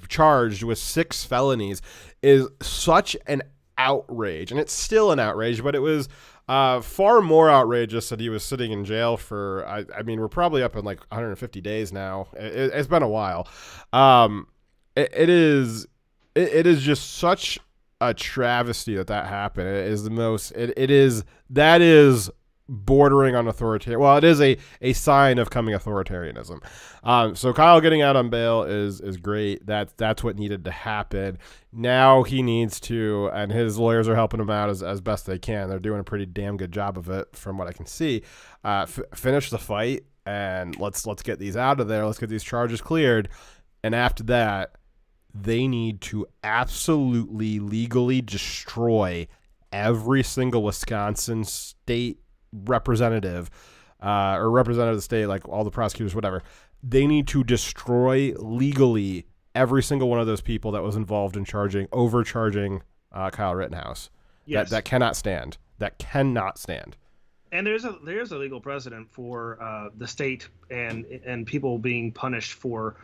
charged with 6 felonies is such an outrage. And it's still an outrage, but it was far more outrageous that he was sitting in jail for, I mean, we're probably up in like 150 days now. It's been a while. It is just such a travesty that happened. It is that is bordering on authoritarian. Well, it is a sign of coming authoritarianism. So Kyle getting out on bail is great. That's what needed to happen. Now he needs to, and his lawyers are helping him out as best they can. They're doing a pretty damn good job of it, from what I can see. Finish the fight, and let's get these out of there. Let's get these charges cleared, and after that, they need to absolutely legally destroy every single Wisconsin state representative or representative of the state, like all the prosecutors, whatever. They need to destroy legally every single one of those people that was involved in overcharging Kyle Rittenhouse. Yes. That cannot stand. That cannot stand. And there's a legal precedent for the state and people being punished for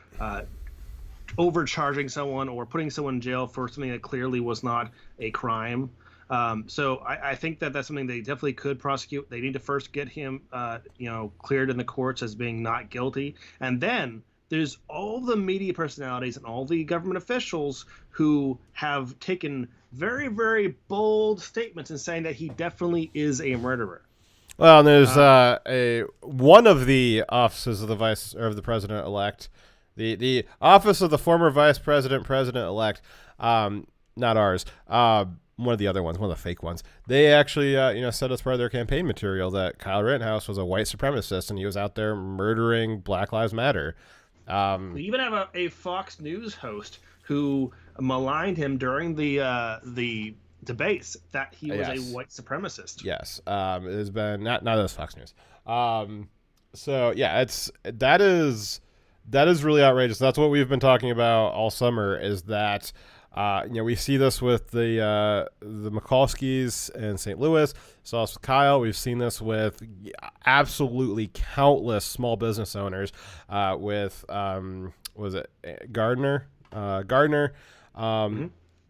overcharging someone or putting someone in jail for something that clearly was not a crime. So I think that's something they definitely could prosecute. They need to first get him, cleared in the courts as being not guilty, and then there's all the media personalities and all the government officials who have taken very, very bold statements in saying that he definitely is a murderer. Well, and there's one of the offices of the president-elect, the office of the former vice president-elect, not ours. One of the other ones, one of the fake ones. They actually, said as part of their campaign material that Kyle Rittenhouse was a white supremacist and he was out there murdering Black Lives Matter. We even have a Fox News host who maligned him during the debates that he was a white supremacist. Yes, it has been not as Fox News. So yeah, that is really outrageous. That's what we've been talking about all summer. Is that we see this with the Mikulskis in St. Louis. Saw this with Kyle. We've seen this with absolutely countless small business owners. With was it Gardner?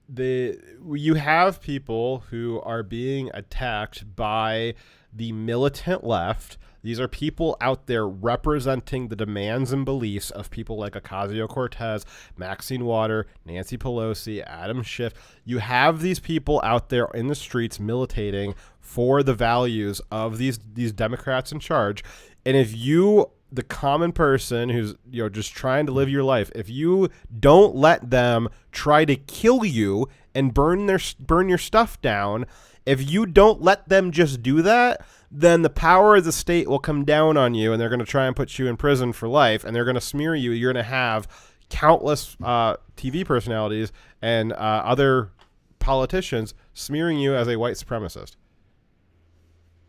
You have people who are being attacked by the militant left. These are people out there representing the demands and beliefs of people like Ocasio-Cortez, Maxine Water, Nancy Pelosi, Adam Schiff. You have these people out there in the streets militating for the values of these Democrats in charge. And if you, the common person who's just trying to live your life, if you don't let them try to kill you and burn your stuff down, if you don't let them just do that, then the power of the state will come down on you, and they're going to try and put you in prison for life, and they're going to smear you. You're going to have countless TV personalities and other politicians smearing you as a white supremacist.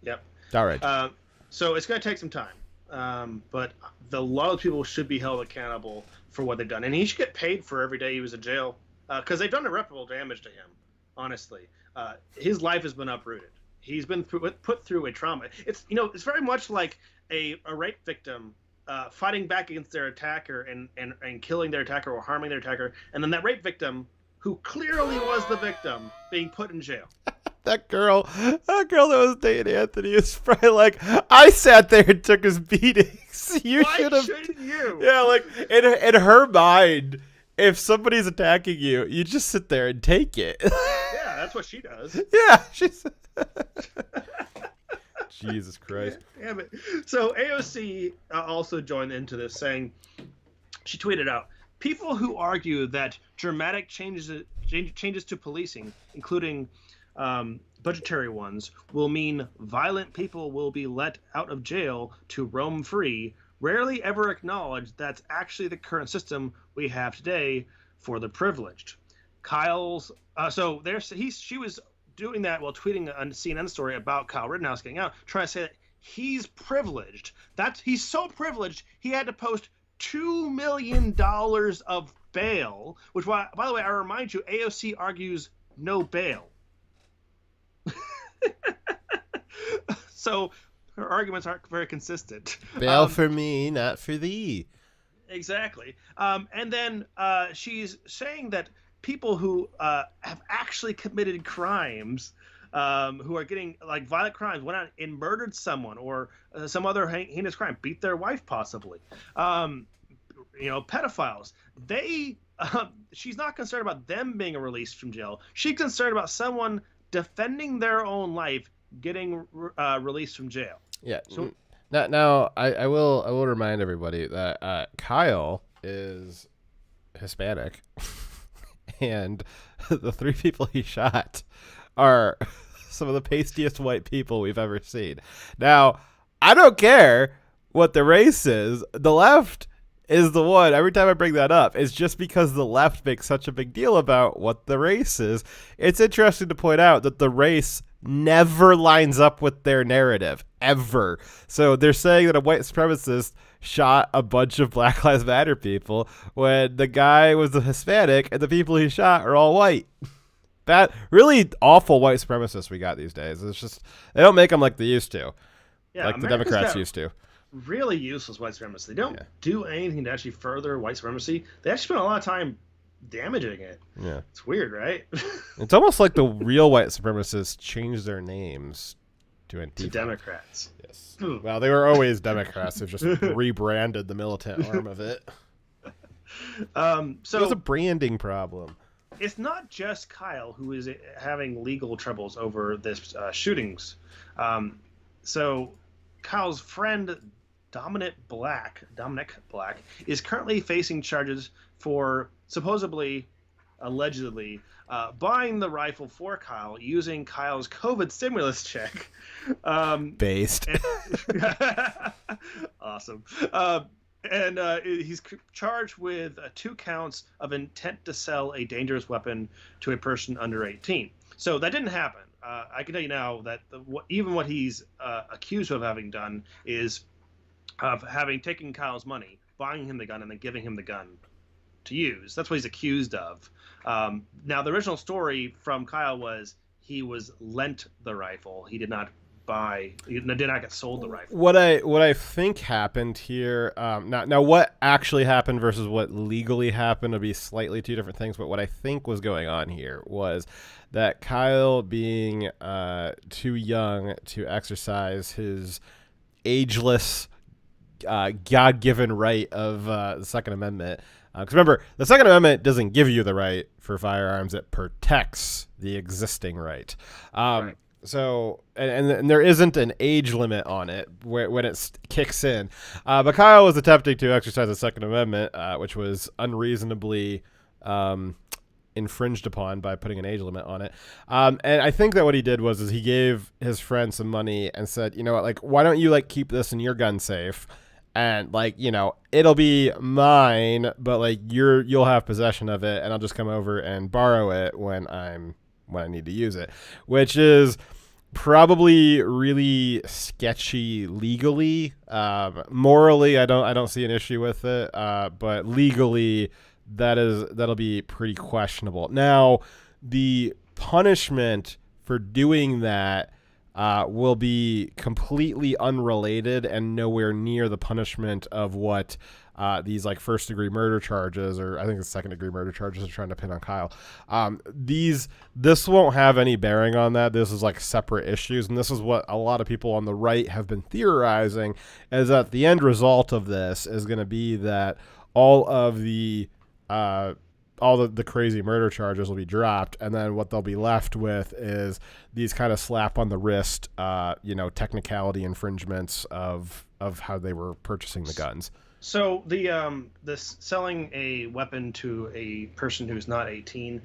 Yep. All right. So it's going to take some time, but a lot of people should be held accountable for what they've done, and he should get paid for every day he was in jail because they've done irreparable damage to him. Honestly, his life has been uprooted. He's been put through a trauma. It's very much like a rape victim fighting back against their attacker and killing their attacker or harming their attacker, and then that rape victim, who clearly was the victim, being put in jail. That girl that was dating Anthony was probably like, I sat there and took his beatings. Why shouldn't you? Yeah, like in her mind, if somebody's attacking you, you just sit there and take it. Yeah, that's what she does. Yeah, she's. Jesus Christ. Yeah, but so AOC also joined into this, saying, she tweeted out, people who argue that dramatic changes to policing, including budgetary ones, will mean violent people will be let out of jail to roam free, rarely ever acknowledge that's actually the current system we have today for the privileged. Kyle's she was doing that while tweeting a CNN story about Kyle Rittenhouse getting out, trying to say that he's privileged. He's so privileged he had to post $2 million of bail, which, by the way, I remind you, AOC argues no bail. So her arguments aren't very consistent. Bail for me, not for thee. Exactly. And then she's saying that people who have actually committed crimes, who are getting like violent crimes, went out and murdered someone or some other heinous crime, beat their wife possibly, pedophiles. She's not concerned about them being released from jail. She's concerned about someone defending their own life getting released from jail. Yeah. So Now I will remind everybody that Kyle is Hispanic, and the 3 people he shot are some of the pastiest white people we've ever seen. Now, I don't care what the race is. The left is the one. Every time I bring that up, it's just because the left makes such a big deal about what the race is. It's interesting to point out that the race never lines up with their narrative, ever. So they're saying that a white supremacist shot a bunch of Black Lives Matter people when the guy was a Hispanic and the people he shot are all white. That really awful white supremacists we got these days. It's just, they don't make them like they used to, like America's the Democrats got used to. really useless white supremacists. They don't do anything to actually further white supremacy. They actually spend a lot of time damaging it. Yeah. It's weird, right? It's almost like the real white supremacists changed their names to Antifa. To Democrats. Yes. Well, they were always Democrats. They've just rebranded the militant arm of it. So it was a branding problem. It's not just Kyle who is having legal troubles over this shootings. So Kyle's friend Dominic Black is currently facing charges for allegedly buying the rifle for Kyle using Kyle's COVID stimulus check. Based. Awesome. And he's charged with 2 counts of intent to sell a dangerous weapon to a person under 18. So that didn't happen. I can tell you now that even what he's accused of having done is of having taken Kyle's money, buying him the gun, and then giving him the gun to use. That's what he's accused of. Now, the original story from Kyle was he was lent the rifle. He did not get sold the rifle. What I think happened here, now what actually happened versus what legally happened would be slightly 2 different things, but what I think was going on here was that Kyle, being too young to exercise his ageless God-given right of the Second Amendment, because remember, the Second Amendment doesn't give you the right for firearms, it protects the existing right. Right. So, and there isn't an age limit on it when it kicks in. But Kyle was attempting to exercise the Second Amendment, which was unreasonably infringed upon by putting an age limit on it. And I think that what he did was he gave his friend some money and said, you know what, like, why don't you keep this in your gun safe? And it'll be mine, but you'll have possession of it, and I'll just come over and borrow it when I need to use it, which is probably really sketchy legally. Morally, I don't see an issue with it, but legally, that'll be pretty questionable. Now, the punishment for doing that will be completely unrelated and nowhere near the punishment of what these first-degree murder charges, or I think it's second-degree murder charges, are trying to pin on Kyle. This won't have any bearing on that. This is separate issues, and this is what a lot of people on the right have been theorizing, is that the end result of this is going to be that all the crazy murder charges will be dropped, and then what they'll be left with is these kind of slap on the wrist, technicality infringements of how they were purchasing the guns. So this selling a weapon to a person who's not 18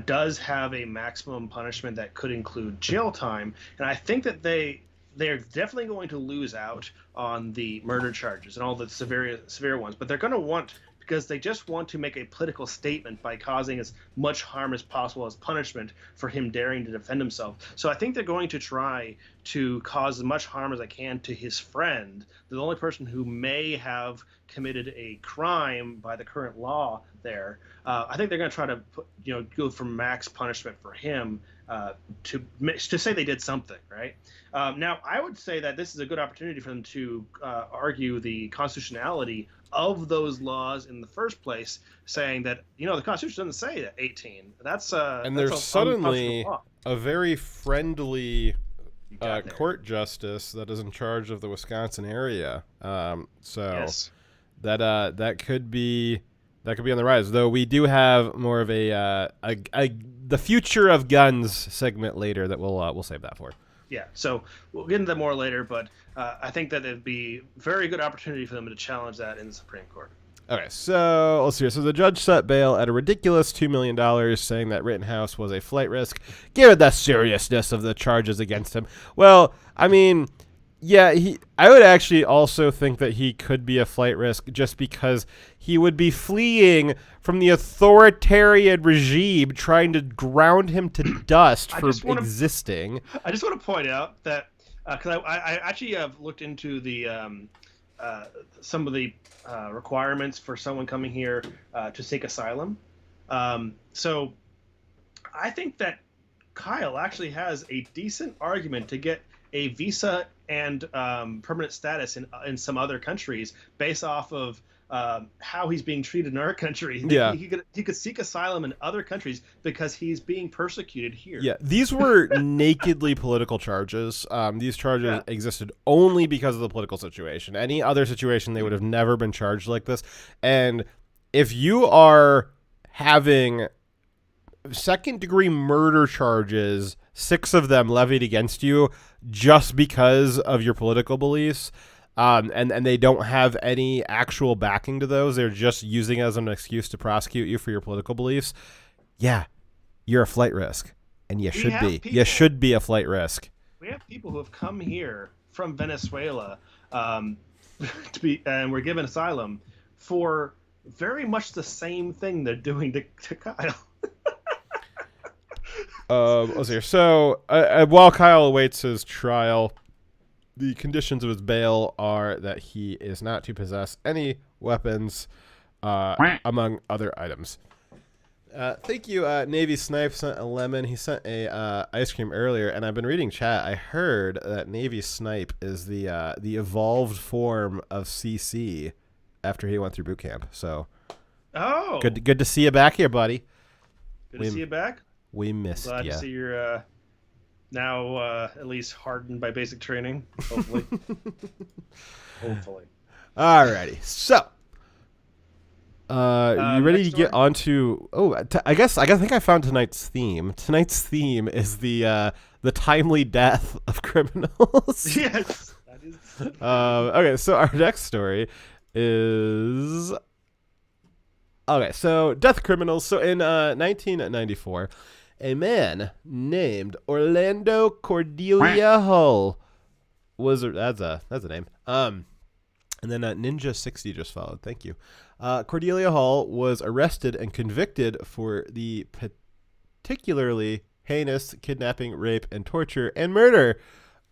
does have a maximum punishment that could include jail time, and I think that they're definitely going to lose out on the murder charges and all the severe ones, but they're going to want, because they just want to make a political statement by causing as much harm as possible as punishment for him daring to defend himself. So I think they're going to try to cause as much harm as they can to his friend, the only person who may have committed a crime by the current law there. I think they're going to try to go for max punishment for him to say they did something, right? Now, I would say that this is a good opportunity for them to argue the constitutionality of those laws in the first place, saying that the Constitution doesn't say that 18. And there's suddenly a very friendly court justice that is in charge of the Wisconsin area. Yes. That could be on the rise. Though we do have more of a the future of guns segment later that we'll save that for. Yeah, so we'll get into that more later, but I think that it'd be a very good opportunity for them to challenge that in the Supreme Court. Okay, so let's see. So the judge set bail at a ridiculous $2 million, saying that Rittenhouse was a flight risk, given the seriousness of the charges against him. Well, I mean, yeah, I would actually also think that he could be a flight risk just because he would be fleeing from the authoritarian regime trying to ground him to dust for existing. I just want to point out that because I actually have looked into the some of the requirements for someone coming here to seek asylum. So I think that Kyle actually has a decent argument to get a visa and permanent status in some other countries based off of how he's being treated in our country. Yeah. He could seek asylum in other countries because he's being persecuted here. Yeah, these were nakedly political charges. These charges existed only because of the political situation. Any other situation, they would have never been charged like this. And if you are having second-degree murder charges, 6 of them levied against you just because of your political beliefs, and they don't have any actual backing to those, they're just using it as an excuse to prosecute you for your political beliefs, yeah, you're a flight risk. And you should be. You should be a flight risk. We have people who have come here from Venezuela and were given asylum for very much the same thing they're doing to Kyle. Let's see. So while Kyle awaits his trial, the conditions of his bail are that he is not to possess any weapons, among other items. Thank you. Navy Snipe sent a lemon. He sent a ice cream earlier, and I've been reading chat. I heard that Navy Snipe is the evolved form of CC after he went through boot camp. So, good to see you back here, buddy. Good to see you back. We missed you. Glad to see you're now at least hardened by basic training. Hopefully. Hopefully. Alrighty. So, you ready to get onto? I think I found tonight's theme. Tonight's theme is the timely death of criminals. Yes. That is. Okay, so our next story is. Okay, so death criminals. So in 1994, a man named Orlando Cordelia Hull was that's a name. And then Ninja 60 just followed. Thank you. Cordelia Hull was arrested and convicted for the particularly heinous kidnapping, rape, and torture and murder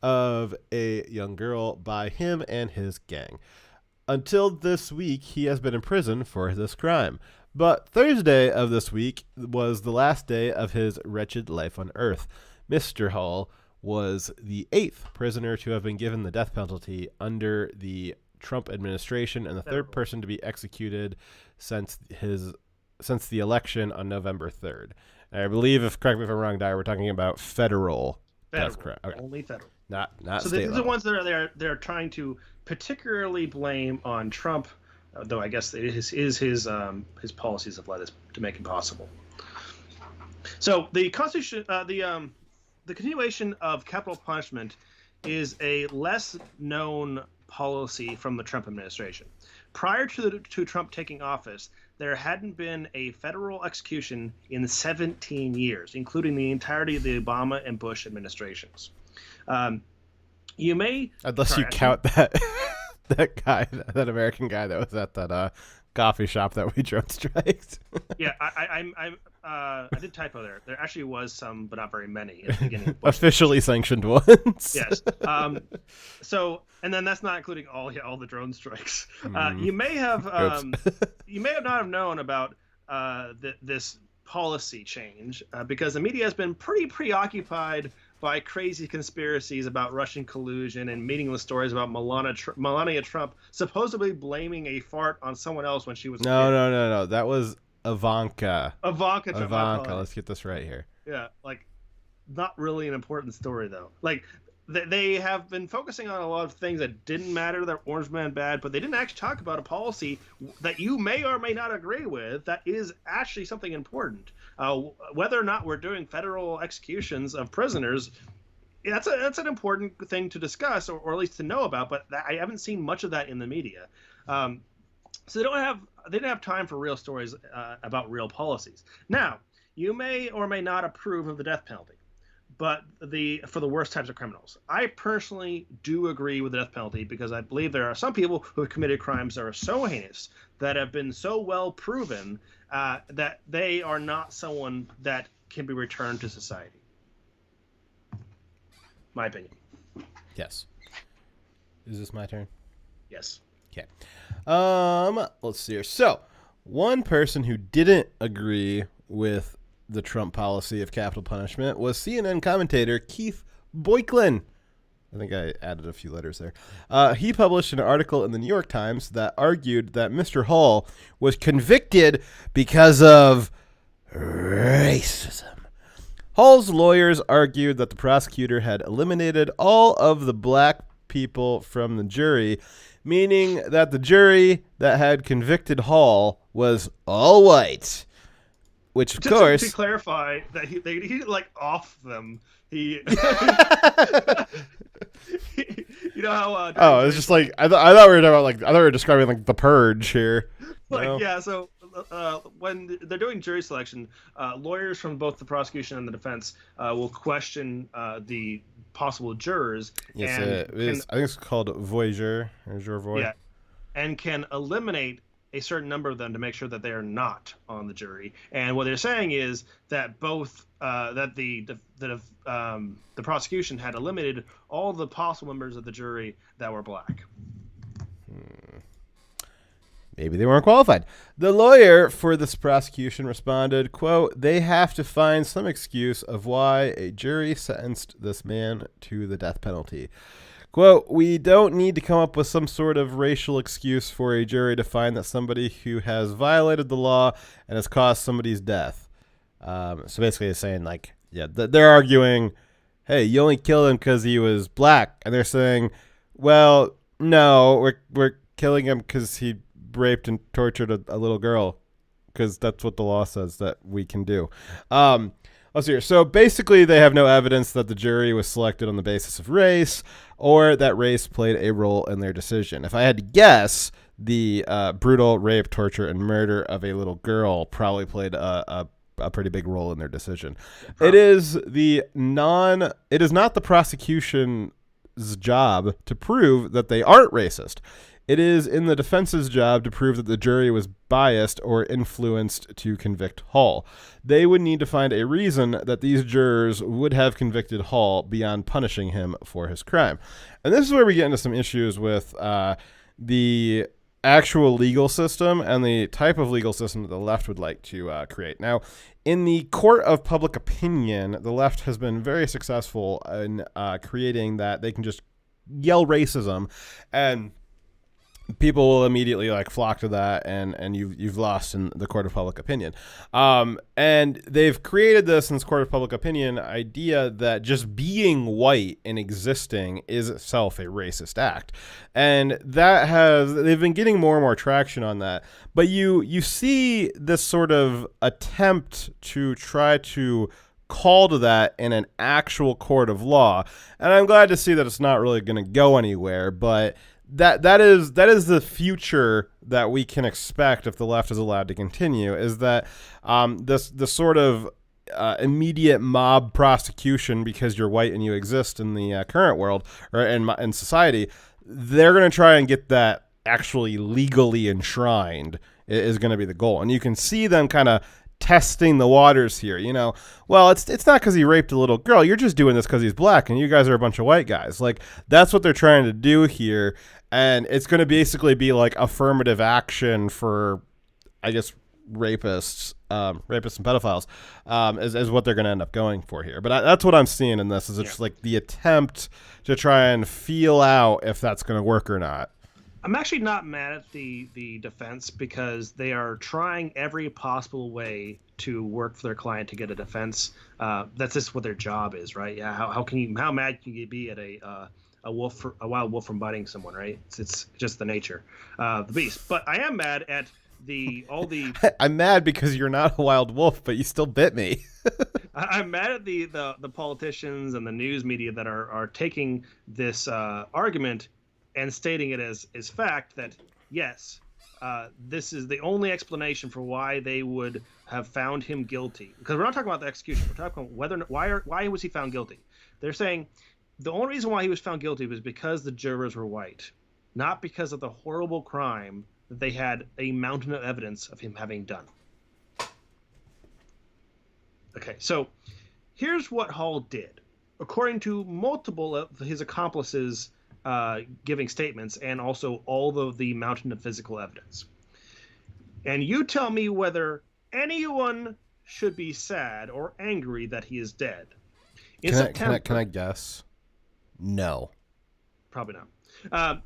of a young girl by him and his gang. Until this week, he has been in prison for this crime. But Thursday of this week was the last day of his wretched life on Earth. Mr. Hull was the 8th prisoner to have been given the death penalty under the Trump administration and the 3rd person to be executed since the election on November 3rd. And I believe, correct me if I'm wrong, Dyer, we're talking about federal death crime. Okay. Only federal. Not so state these level. are the ones that they're trying to particularly blame on Trump, though I guess it is his policies have led us to make it possible. So the Constitution, the continuation of capital punishment is a less known policy from the Trump administration. Prior to Trump taking office, there hadn't been a federal execution in 17 years, including the entirety of the Obama and Bush administrations. You may, unless you count that that American guy that was at that coffee shop that we drone striked. Yeah, I did typo there. There actually was some, but not very many at the beginning. Officially sanctioned ones. Yes. So, and then that's not including all the drone strikes. You may have not have known about this policy change because the media has been pretty preoccupied by crazy conspiracies about Russian collusion and meaningless stories about Melania Trump supposedly blaming a fart on someone else when she was No. That was Ivanka. Ivanka Trump. Let's get this right here. Yeah, like not really an important story though. Like they have been focusing on a lot of things that didn't matter. They're Orange Man bad, but they didn't actually talk about a policy that you may or may not agree with that is actually something important. Whether or not we're doing federal executions of prisoners that's an important thing to discuss, or at least to know about. But I haven't seen much of that in the media. So they didn't have time for real stories about real policies. Now, you may or may not approve of the death penalty, but for the worst types of criminals. I personally do agree with the death penalty because I believe there are some people who have committed crimes that are so heinous, that have been so well proven, that they are not someone that can be returned to society. My opinion. Yes. Is this my turn? Yes. Okay. Let's see here. So, one person who didn't agree with the Trump policy of capital punishment was CNN commentator Keith Boyklin. I think I added a few letters there. He published an article in the New York Times that argued that Mr. Hall was convicted because of racism. Hall's lawyers argued that the prosecutor had eliminated all of the black people from the jury, meaning that the jury that had convicted Hall was all white. Which, of course... To clarify, that he didn't, like, off them. He... you know how... oh, it's just like... I thought we were talking about, like... I thought we were describing, like, The Purge here. Like, yeah, so... when they're doing jury selection, lawyers from both the prosecution and the defense will question the possible jurors. Yes, I think it's called Voyager, or Jour. Yeah, and can eliminate a certain number of them to make sure that they are not on the jury. And what they're saying is that both that the prosecution had eliminated all the possible members of the jury that were black. Maybe they weren't qualified. The lawyer for this prosecution responded, quote, "They have to find some excuse of why a jury sentenced this man to the death penalty. Quote, we don't need to come up with some sort of racial excuse for a jury to find that somebody who has violated the law and has caused somebody's death." So basically it's saying, like, yeah, they're arguing, hey, you only killed him because he was black. And they're saying, well, no, we're killing him because he raped and tortured a little girl, because that's what the law says that we can do. Let's see here. So basically they have no evidence that the jury was selected on the basis of race or that race played a role in their decision. If I had to guess, the brutal rape, torture, and murder of a little girl probably played a pretty big role in their decision. It is not the prosecution's job to prove that they aren't racist. It is in the defense's job to prove that the jury was biased or influenced to convict Hall. They would need to find a reason that these jurors would have convicted Hall beyond punishing him for his crime. And this is where we get into some issues with the actual legal system and the type of legal system that the left would like to create. Now, in the court of public opinion, the left has been very successful in creating that they can just yell racism and people will immediately like flock to that, and you've lost in the court of public opinion. And they've created this in this court of public opinion idea that just being white and existing is itself a racist act, and they've been getting more and more traction on that. But you see this sort of attempt to try to call to that in an actual court of law, and I'm glad to see that it's not really going to go anywhere, but that is the future that we can expect if the left is allowed to continue, is that this sort of immediate mob prosecution because you're white and you exist in the current world or in society. They're going to try and get that actually legally enshrined is going to be the goal. And you can see them kind of testing the waters here, well, it's not because he raped a little girl. You're just doing this because he's black and you guys are a bunch of white guys. Like, that's what they're trying to do here. And it's going to basically be like affirmative action for, I guess, rapists and pedophiles, is what they're going to end up going for here. But that's what I'm seeing in this, is it's like the attempt to try and feel out if that's going to work or not. I'm actually not mad at the defense, because they are trying every possible way to work for their client to get a defense. That's just what their job is, right? Yeah. How mad can you be at a wild wolf from biting someone, right? It's just the nature of the beast. But I am mad at all the. I'm mad because you're not a wild wolf, but you still bit me. I'm mad at the politicians and the news media that are taking this argument and stating it as fact that yes, this is the only explanation for why they would have found him guilty. Because we're not talking about the execution. We're talking about why was he found guilty. They're saying the only reason why he was found guilty was because the jurors were white, not because of the horrible crime that they had a mountain of evidence of him having done. Okay, so here's what Hall did. According to multiple of his accomplices giving statements and also all of the mountain of physical evidence. And you tell me whether anyone should be sad or angry that he is dead. Can I guess? No. Probably not.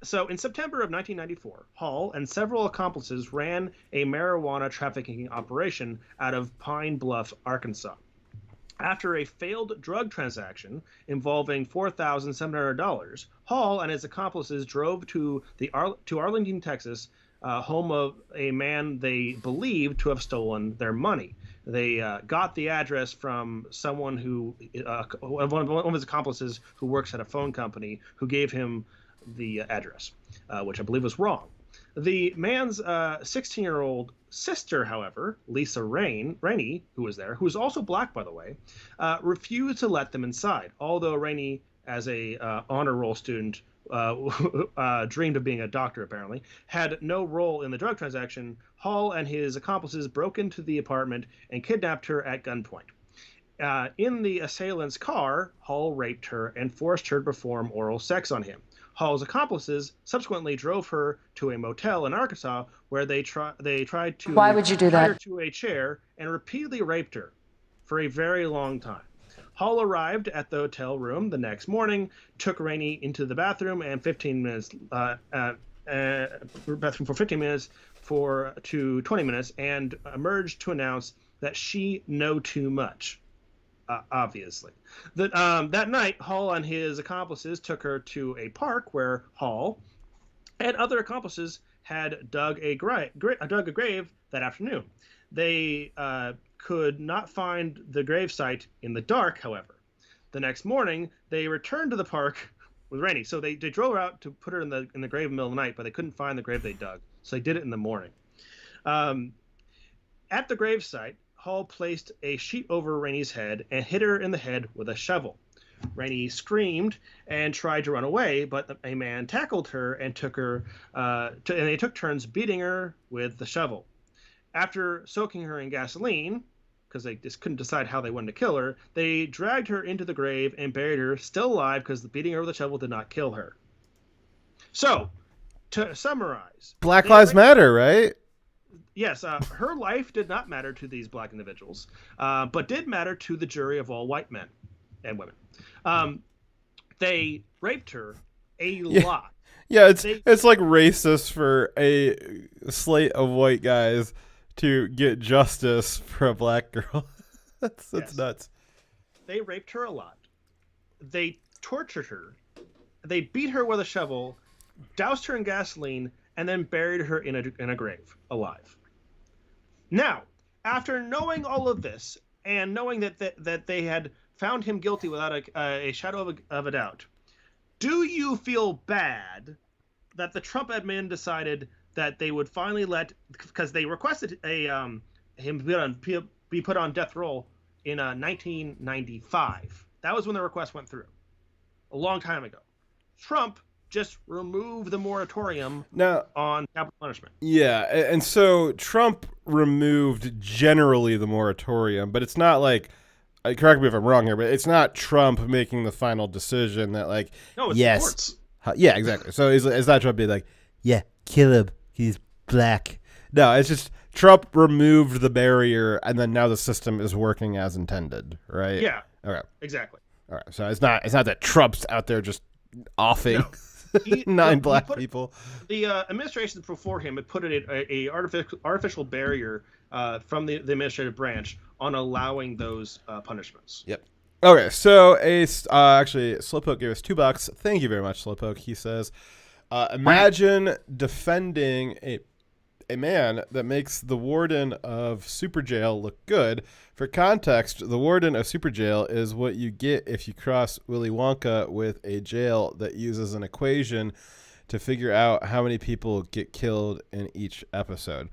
So in September of 1994, Hall and several accomplices ran a marijuana trafficking operation out of Pine Bluff, Arkansas. After a failed drug transaction involving $4,700, Hall and his accomplices drove to Arlington, Texas, home of a man they believed to have stolen their money. They got the address from someone who, one of his accomplices who works at a phone company, who gave him the address, which I believe was wrong. The man's 16-year-old sister, however, Lisa Rainey, who was there, who was also black, by the way, refused to let them inside. Although Rainey, as a honor roll student, dreamed of being a doctor, apparently, had no role in the drug transaction, Hall and his accomplices broke into the apartment and kidnapped her at gunpoint. In the assailant's car, Hall raped her and forced her to perform oral sex on him. Hall's accomplices subsequently drove her to a motel in Arkansas where they tried to Why would you do tie her that? to a chair and repeatedly raped her for a very long time. Hall arrived at the hotel room the next morning, took Rainey into the bathroom and 15 minutes bathroom for 15 minutes to 20 minutes, and emerged to announce that she know too much. Obviously. That night, Hall and his accomplices took her to a park where Hall and other accomplices had dug a grave that afternoon. They could not find the grave site in the dark, however. The next morning, they returned to the park with Rainey. So they drove her out to put her in the grave in the middle of the night, but they couldn't find the grave they dug. So they did it in the morning. At the grave site, Hall placed a sheet over Rainey's head and hit her in the head with a shovel. Rainey screamed and tried to run away, but a man tackled her and took her, and they took turns beating her with the shovel. After soaking her in gasoline, because they just couldn't decide how they wanted to kill her, they dragged her into the grave and buried her still alive because the beating her with a shovel did not kill her. So, to summarize, Black Lives Matter, right? Yes, her life did not matter to these black individuals, but did matter to the jury of all white men and women. They raped her a lot. Yeah, it's like racist for a slate of white guys to get justice for a black girl. That's nuts. They raped her a lot. They tortured her. They beat her with a shovel, doused her in gasoline, and then buried her in a grave alive. Now, after knowing all of this and knowing that they had found him guilty without a shadow of a doubt, do you feel bad that the Trump admin decided that they would finally because they requested him be put on death row in 1995. That was when the request went through, a long time ago. Trump just removed the moratorium on capital punishment. Yeah, and so Trump removed generally the moratorium, but it's not like, correct me if I'm wrong here, but it's not Trump making the final decision that like, no, it's yes, courts. Yeah, exactly. So it's not Trump being like, yeah, kill him, he's black. No, it's just Trump removed the barrier, and then now the system is working as intended, right? Yeah. Okay. Exactly. All right. So it's not that Trump's out there just offing. No. Nine black people. The administration before him had put a artificial barrier from the administrative branch on allowing those punishments. Yep. Okay, so actually, Slowpoke gave us $2. Thank you very much, Slowpoke. He says, imagine defending a man that makes the warden of Super Jail look good. For context, the warden of Super Jail is what you get if you cross Willy Wonka with a jail that uses an equation to figure out how many people get killed in each episode.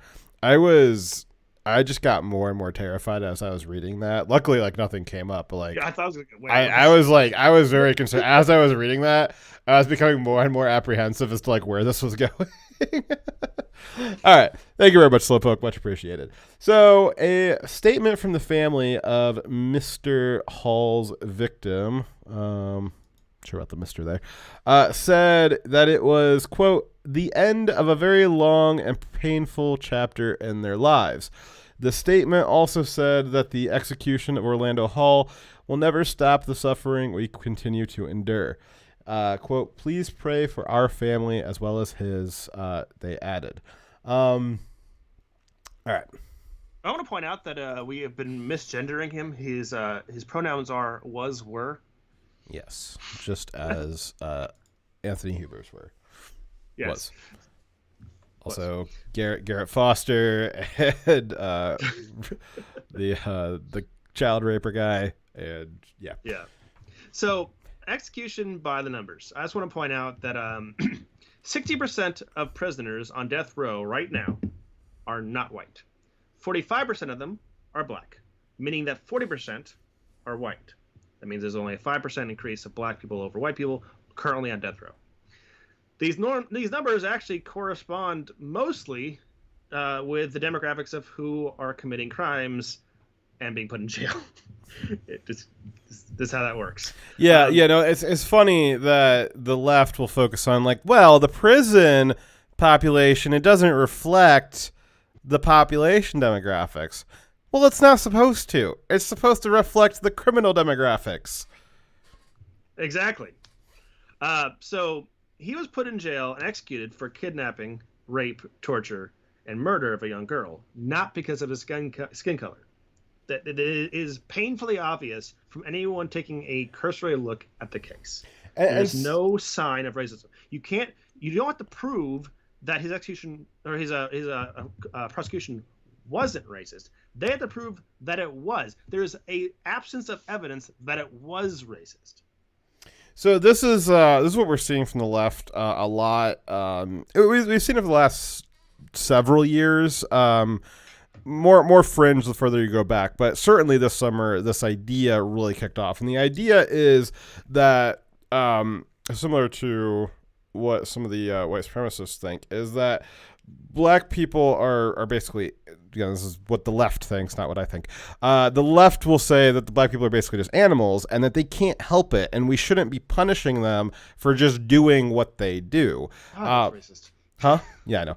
I just got more and more terrified as I was reading that. Luckily, like, nothing came up, but like, Yeah, I thought I was gonna. I was very concerned as I was reading that. I was becoming more and more apprehensive as to like where this was going. All right, thank you very much, Slowpoke, much appreciated. So, a statement from the family of Mr. Hall's victim, sure about the Mr. there, said that it was, quote, the end of a very long and painful chapter in their lives. The statement also said that the execution of Orlando Hall will never stop the suffering we continue to endure. Quote, please pray for our family as well as his, they added. All right. I want to point out that we have been misgendering him. His pronouns are was, were. Yes, just as Anthony Huber's were. Yes. Was. Also, Garrett Foster and the child raper guy, and yeah. Yeah. So, execution by the numbers. I just want to point out that 60% of prisoners on death row right now are not white. 45% of them are black, meaning that 40% are white. That means there's only a 5% increase of black people over white people currently on death row. These numbers actually correspond mostly with the demographics of who are committing crimes and being put in jail. This is how that works. Yeah, it's funny that the left will focus on like, well, the prison population, it doesn't reflect the population demographics. Well, it's not supposed to. It's supposed to reflect the criminal demographics. Exactly. So he was put in jail and executed for kidnapping, rape, torture, and murder of a young girl, not because of his skin color. That it is painfully obvious from anyone taking a cursory look at the case. There's no sign of racism. You don't have to prove that his execution or his prosecution wasn't racist. They have to prove that it was. There's a absence of evidence that it was racist. So this is what we're seeing from the left a lot. We've seen it for the last several years. More fringe the further you go back, but certainly this summer this idea really kicked off, and the idea is that similar to what some of the white supremacists think, is that black people are basically, this is what the left thinks, not what I think. The left will say that the black people are basically just animals and that they can't help it, and we shouldn't be punishing them for just doing what they do. That's racist. Huh? Yeah, I know.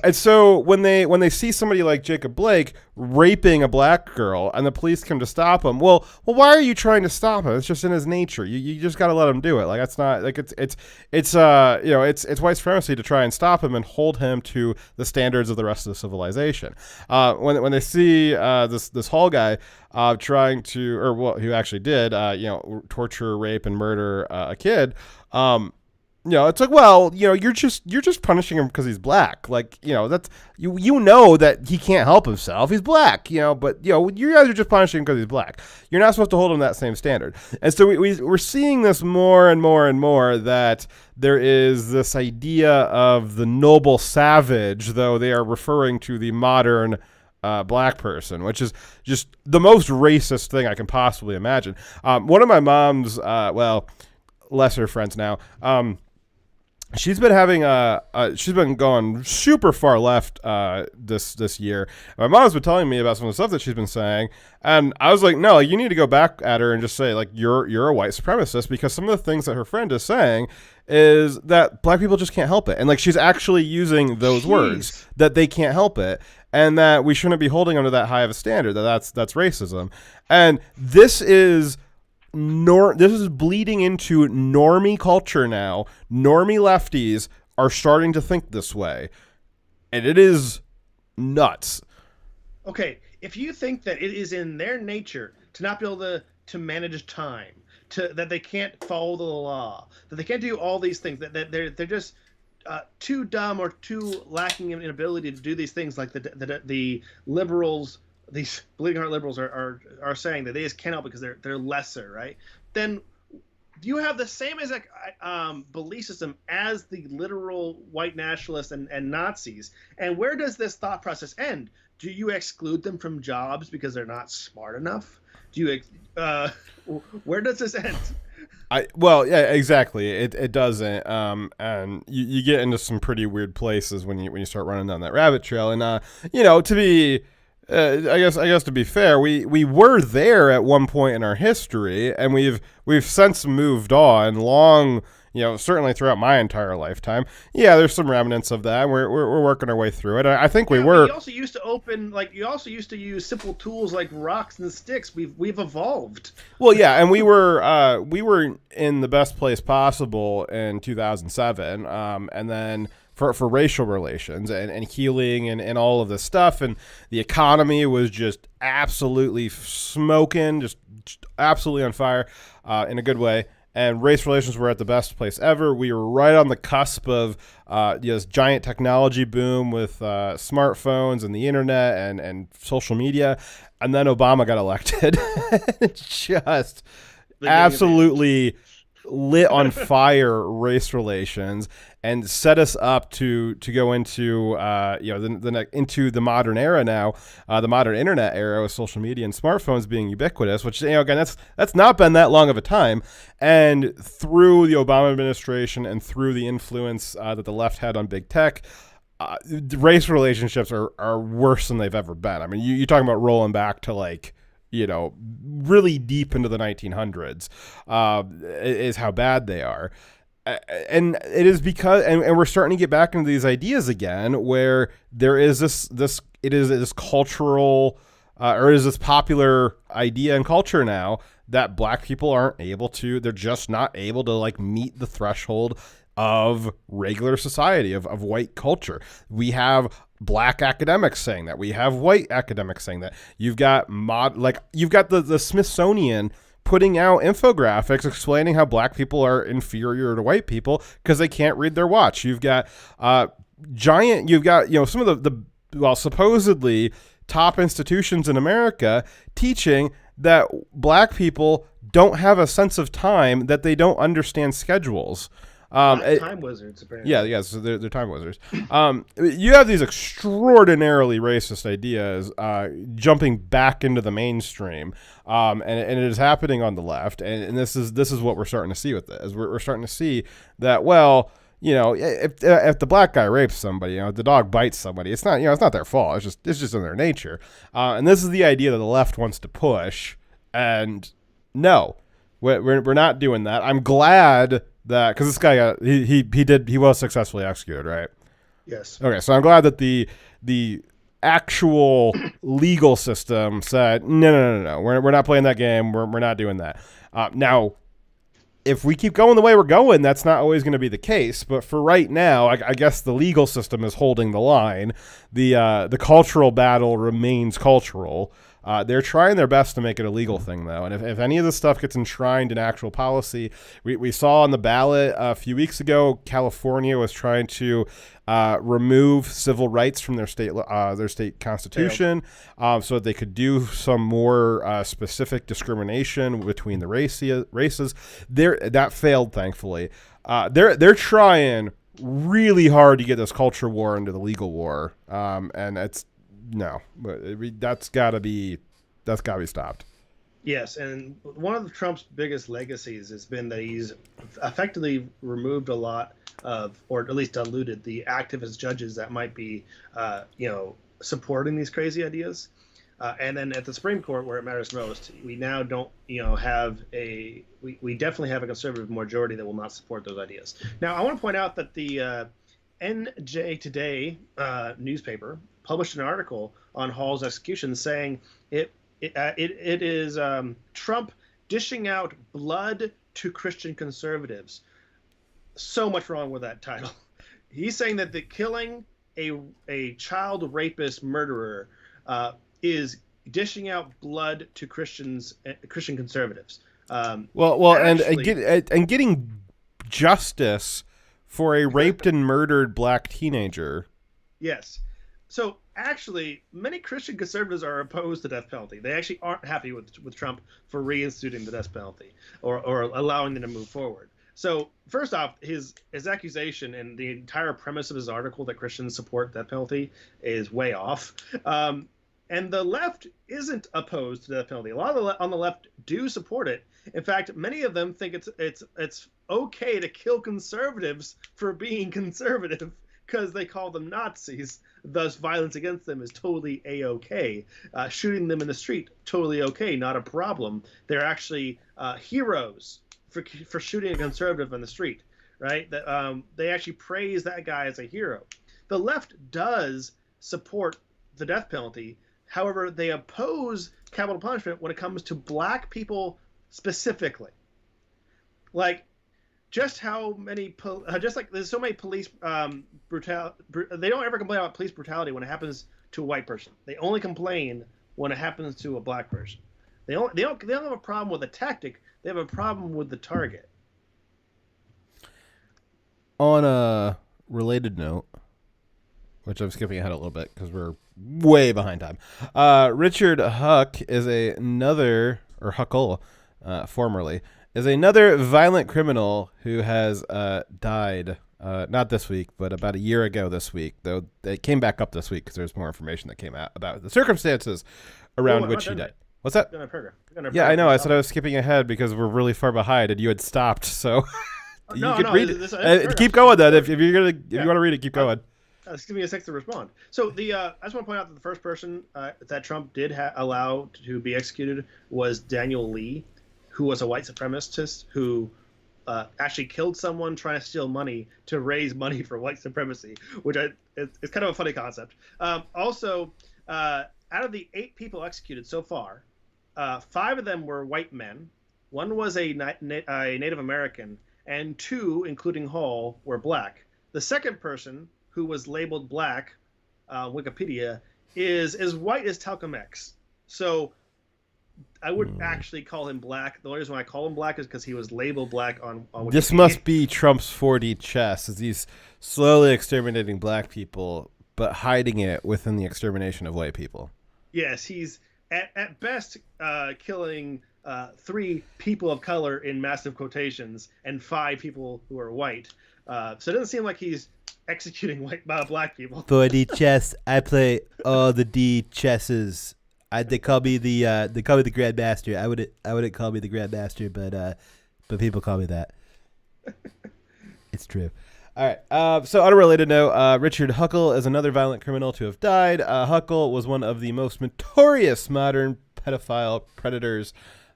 And so when they see somebody like Jacob Blake raping a black girl and the police come to stop him, well, why are you trying to stop him? It's just in his nature. You just got to let him do it. Like, that's not like it's white supremacy to try and stop him and hold him to the standards of the rest of the civilization. When they see this Hall guy trying to, or well, who actually did torture, rape, and murder a kid. It's like, well, you're just punishing him because he's black. Like, that's you know that he can't help himself. He's black, but you guys are just punishing him because he's black. You're not supposed to hold him to that same standard. And so we're seeing this more and more and more, that there is this idea of the noble savage, though they are referring to the modern black person, which is just the most racist thing I can possibly imagine. One of my mom's, lesser friends now, she's been having she's been going super far left this year. My mom's been telling me about some of the stuff that she's been saying, and I was like, no, you need to go back at her and just say, like, you're a white supremacist, because some of the things that her friend is saying is that black people just can't help it, and like she's actually using those words, that they can't help it, and that we shouldn't be holding them to that high of a standard, that's racism. And this is bleeding into normie culture now. Normie lefties are starting to think this way, and it is nuts. Okay, if you think that it is in their nature to not be able to manage time, that they can't follow the law, that they can't do all these things, that they're just too dumb or too lacking in ability to do these things, like the liberals, these bleeding heart liberals are saying that they just can't help because they're lesser, right? Then you have the same exact belief system as the literal white nationalists and Nazis. And where does this thought process end? Do you exclude them from jobs because they're not smart enough? Do you where does this end? Well, yeah, exactly. It doesn't, and you get into some pretty weird places when you start running down that rabbit trail. And to be, I guess to be fair, we were there at one point in our history, and we've since moved on long. Certainly throughout my entire lifetime. Yeah, there's some remnants of that. We're working our way through it. I think we were. You also used to use simple tools like rocks and sticks. We've evolved. Well, yeah, and we were in the best place possible in 2007, and then for racial relations and healing and all of this stuff, and the economy was just absolutely smoking, just absolutely on fire, in a good way. And race relations were at the best place ever. We were right on the cusp of this giant technology boom with smartphones and the internet and social media. And then Obama got elected. Just absolutely lit on fire race relations and set us up to go into into the modern era now, the modern internet era with social media and smartphones being ubiquitous, which again that's not been that long of a time. And through the Obama administration and through the influence that the left had on big tech, race relationships are worse than they've ever been. I mean, you're talking about rolling back to really deep into the 1900s is how bad they are. And it is because, and we're starting to get back into these ideas again, where there is this cultural, or is this popular idea and culture now that black people they're just not able to meet the threshold of regular society, of white culture. We have black academics saying that. We have white academics saying that. You've got the Smithsonian putting out infographics explaining how black people are inferior to white people because they can't read their watch. You've got some of the supposedly top institutions in America teaching that black people don't have a sense of time, that they don't understand schedules. Time wizards, apparently. Yeah, so they're time wizards. You have these extraordinarily racist ideas jumping back into the mainstream, and it is happening on the left, and this is what we're starting to see with it. Is we're starting to see that, if the black guy rapes somebody, if the dog bites somebody, it's not their fault. It's just in their nature, and this is the idea that the left wants to push. And no, we're not doing that. I'm glad that, because this guy he was successfully executed, right? Yes. Okay, so I'm glad that the actual legal system said no, we're not playing that game. We're not doing that. Now, if we keep going the way we're going, that's not always going to be the case. But for right now, I guess the legal system is holding the line. The cultural battle remains cultural. They're trying their best to make it a legal thing, though. And if any of this stuff gets enshrined in actual policy, we saw on the ballot a few weeks ago, California was trying to remove civil rights from their state constitution, so that they could do some more specific discrimination between the races. That failed, thankfully. They're trying really hard to get this culture war into the legal war, and it's. No, but that's gotta be stopped. Yes, and one of Trump's biggest legacies has been that he's effectively removed a lot of, or at least diluted, the activist judges that might be, supporting these crazy ideas. And then at the Supreme Court, where it matters most, we now don't, have we definitely have a conservative majority that will not support those ideas. Now, I want to point out that the NJ Today newspaper published an article on Hall's execution saying it is Trump dishing out blood to Christian conservatives. So much wrong with that title. He's saying that the killing a child rapist murderer is dishing out blood to Christian conservatives. And getting justice for a raped and murdered black teenager. Yes. So actually, many Christian conservatives are opposed to death penalty. They actually aren't happy with Trump for reinstituting the death penalty or allowing them to move forward. So first off, his accusation and the entire premise of his article that Christians support death penalty is way off. And the left isn't opposed to death penalty. A lot of on the left do support it. In fact, many of them think it's okay to kill conservatives for being conservative because they call them Nazis. Thus, violence against them is totally A-okay. Shooting them in the street, totally okay, not a problem. They're actually heroes for shooting a conservative in the street, right? They actually praise that guy as a hero. The left does support the death penalty. However, they oppose capital punishment when it comes to black people specifically. Like, just like there's so many police they don't ever complain about police brutality when it happens to a white person. They only complain when it happens to a black person. They don't have a problem with the tactic. They have a problem with the target. On a related note, which I'm skipping ahead a little bit because we're way behind time. Richard Huck is Huckle, formerly, is another violent criminal who has died, not this week, but about a year ago this week, though it came back up this week because there's more information that came out about the circumstances around which he died. What's that? Yeah, I know. I said I was skipping ahead because we're really far behind and you had stopped, so you could read it. Keep going then. If you want to read it, keep going. Just give me a sec to respond. So I just want to point out that the first person that Trump did allow to be executed was Daniel Lee, who was a white supremacist who actually killed someone trying to steal money to raise money for white supremacy, which it's kind of a funny concept. Also, out of the 8 people executed so far, 5 of them were white men. 1 was a Native American, and 2, including Hall, were black. The second person, who was labeled black, Wikipedia, is as white as Talcum X. So I wouldn't actually call him black. The only reason why I call him black is because he was labeled black on Wikipedia. This must be Trump's 4D chess, as he's slowly exterminating black people, but hiding it within the extermination of white people. Yes, he's at best killing 3 people of color in massive quotations and 5 people who are white. So it doesn't seem like he's executing black people. 4D chess. I play all the D chesses. They call me the Grandmaster. I wouldn't call me the Grandmaster, but people call me that. It's true. All right. So on a related note, Richard Huckle is another violent criminal to have died. Huckle was one of the most notorious modern pedophile predators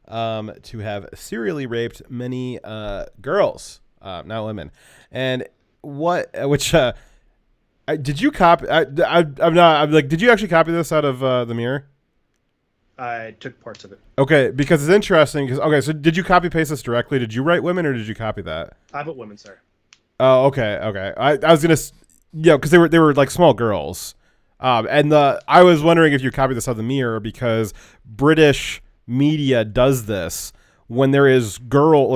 to have serially raped many girls, not women. And did you copy? Did you actually copy this out of the Mirror? I took parts of it. Okay, because it's interesting. So did you copy paste this directly? Did you write women or did you copy that? I put women, sir. Oh, okay. I was gonna, because they were like small girls, and I was wondering if you copied this out of the Mirror because British media does this when there's girls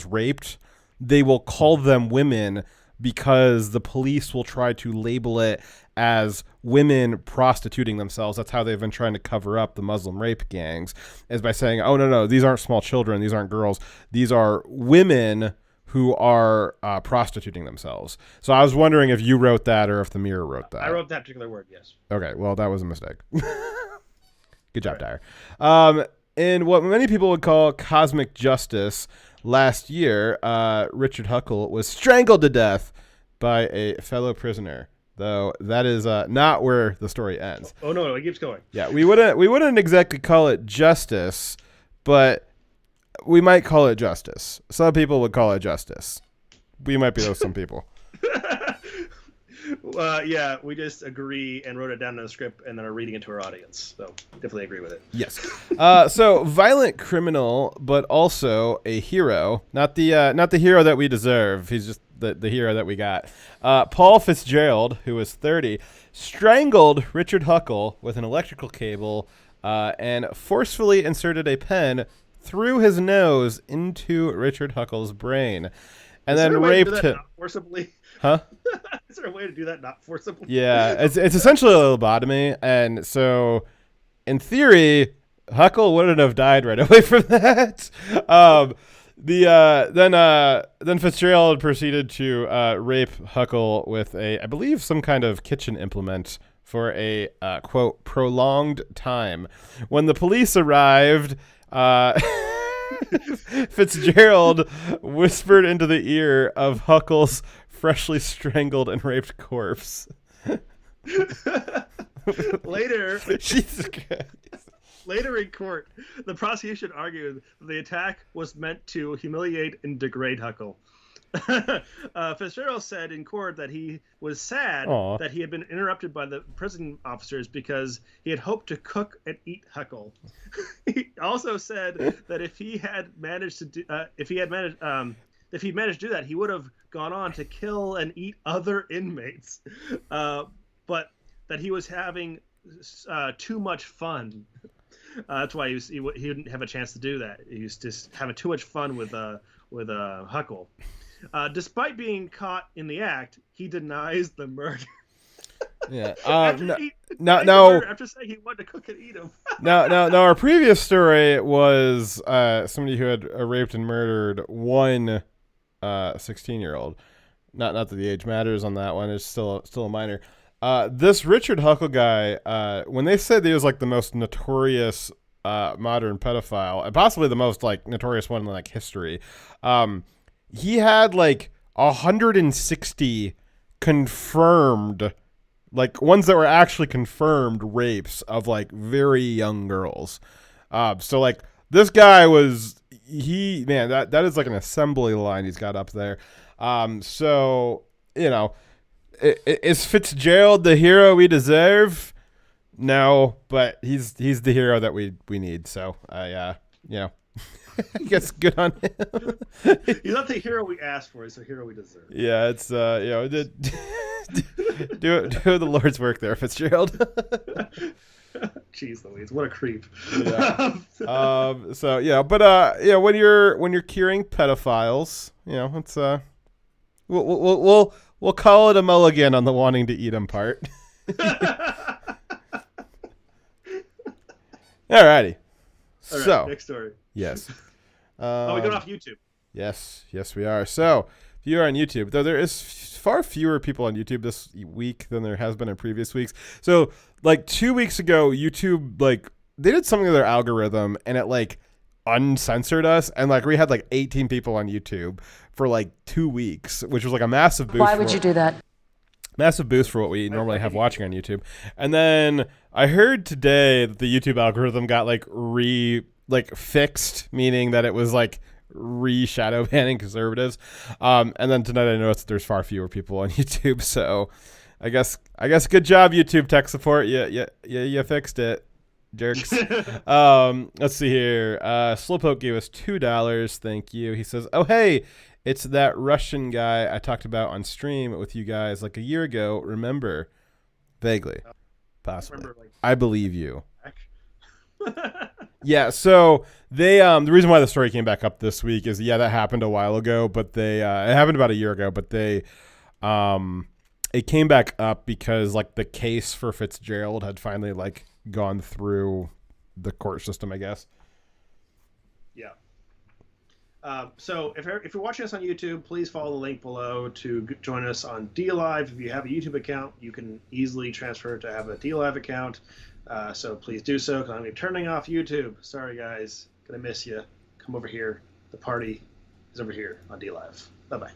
raped, they will call them women because the police will try to label it as women prostituting themselves. That's how they've been trying to cover up the Muslim rape gangs, is by saying, oh, no, these aren't small children. These aren't girls. These are women who are prostituting themselves. So I was wondering if you wrote that or if the Mirror wrote that. I wrote that particular word, yes. Okay, well, that was a mistake. Good job, Dyer. In what many people would call cosmic justice, last year, Richard Huckle was strangled to death by a fellow prisoner. Though that is not where the story ends. Oh no, it keeps going. Yeah, we wouldn't exactly call it justice, but we might call it justice. Some people would call it justice. We might be those some people. Yeah, we just agree and wrote it down in the script and then are reading it to our audience. So definitely agree with it. Yes. So violent criminal, but also a hero. Not the hero that we deserve. He's just the hero that we got. Paul Fitzgerald, who was 30, strangled Richard Huckle with an electrical cable and forcefully inserted a pen through his nose into Richard Huckle's brain. and Is there then a way to do raped that him. not forcibly? Huh? Is there a way to do that not forcibly? Yeah, it's essentially a lobotomy, and so in theory, Huckle wouldn't have died right away from that. Then Fitzgerald proceeded to rape Huckle with I believe, some kind of kitchen implement for a quote prolonged time. When the police arrived, Fitzgerald whispered into the ear of Huckle's freshly strangled and raped corpse. Later, Jesus Christ. Later in court, the prosecution argued that the attack was meant to humiliate and degrade Huckle. Fitzgerald said in court that he was sad Aw. that he had been interrupted by the prison officers because he had hoped to cook and eat Huckle. He also said that if he managed to do that, he would have gone on to kill and eat other inmates, but that he was having too much fun. That's why he didn't have a chance to do that. He was just having too much fun with Huckle. Despite being caught in the act, he denies the murder. Yeah. After saying he wanted to cook and eat him. No. Our previous story was somebody who had raped and murdered one 16-year-old. Not that the age matters on that one. It's still a minor. This Richard Huckle guy, when they said he was like the most notorious modern pedophile, and possibly the most like notorious one in like history, he had like 160 confirmed, like ones that were actually confirmed rapes of like very young girls. So like this guy was that is like an assembly line he's got up there. So you know. Is Fitzgerald the hero we deserve? No, but he's the hero that we need. So I guess good on him. He's not the hero we asked for. He's the hero we deserve. Yeah, it's do the Lord's work there, Fitzgerald. Jeez Louise, what a creep. Yeah. So yeah, but when you're curing pedophiles, it's we'll call it a mulligan on the wanting to eat him part. Alrighty. All right, So next story. yes. We're going off YouTube. Yes, we are. So if you're on YouTube, though there is far fewer people on YouTube this week than there has been in previous weeks. So like 2 weeks ago, YouTube they did something with their algorithm and it uncensored us, and we had 18 people on YouTube for 2 weeks, which was a massive boost. Why would you do that? Massive boost for what we normally have watching on YouTube. And then I heard today that the YouTube algorithm got fixed, meaning that it was re-shadow banning conservatives. And then tonight I noticed that there's far fewer people on YouTube. So I guess good job, YouTube tech support. You fixed it, jerks. Let's see here. Slowpoke gave us $2. Thank you. He says, "Oh hey, it's that Russian guy I talked about on stream with you guys a year ago. Remember?" Vaguely. Possibly. I believe you. Yeah, so they the reason why the story came back up this week is that happened a while ago, but they it happened about a year ago, but they it came back up because the case for Fitzgerald had finally gone through the court system, I guess. Yeah. So if you're watching us on YouTube, please follow the link below to join us on DLive. If you have a YouTube account, you can easily transfer to have a DLive account. So please do so, because I'm going to be turning off YouTube. Sorry, guys. Gonna miss you. Come over here. The party is over here on DLive. Bye-bye.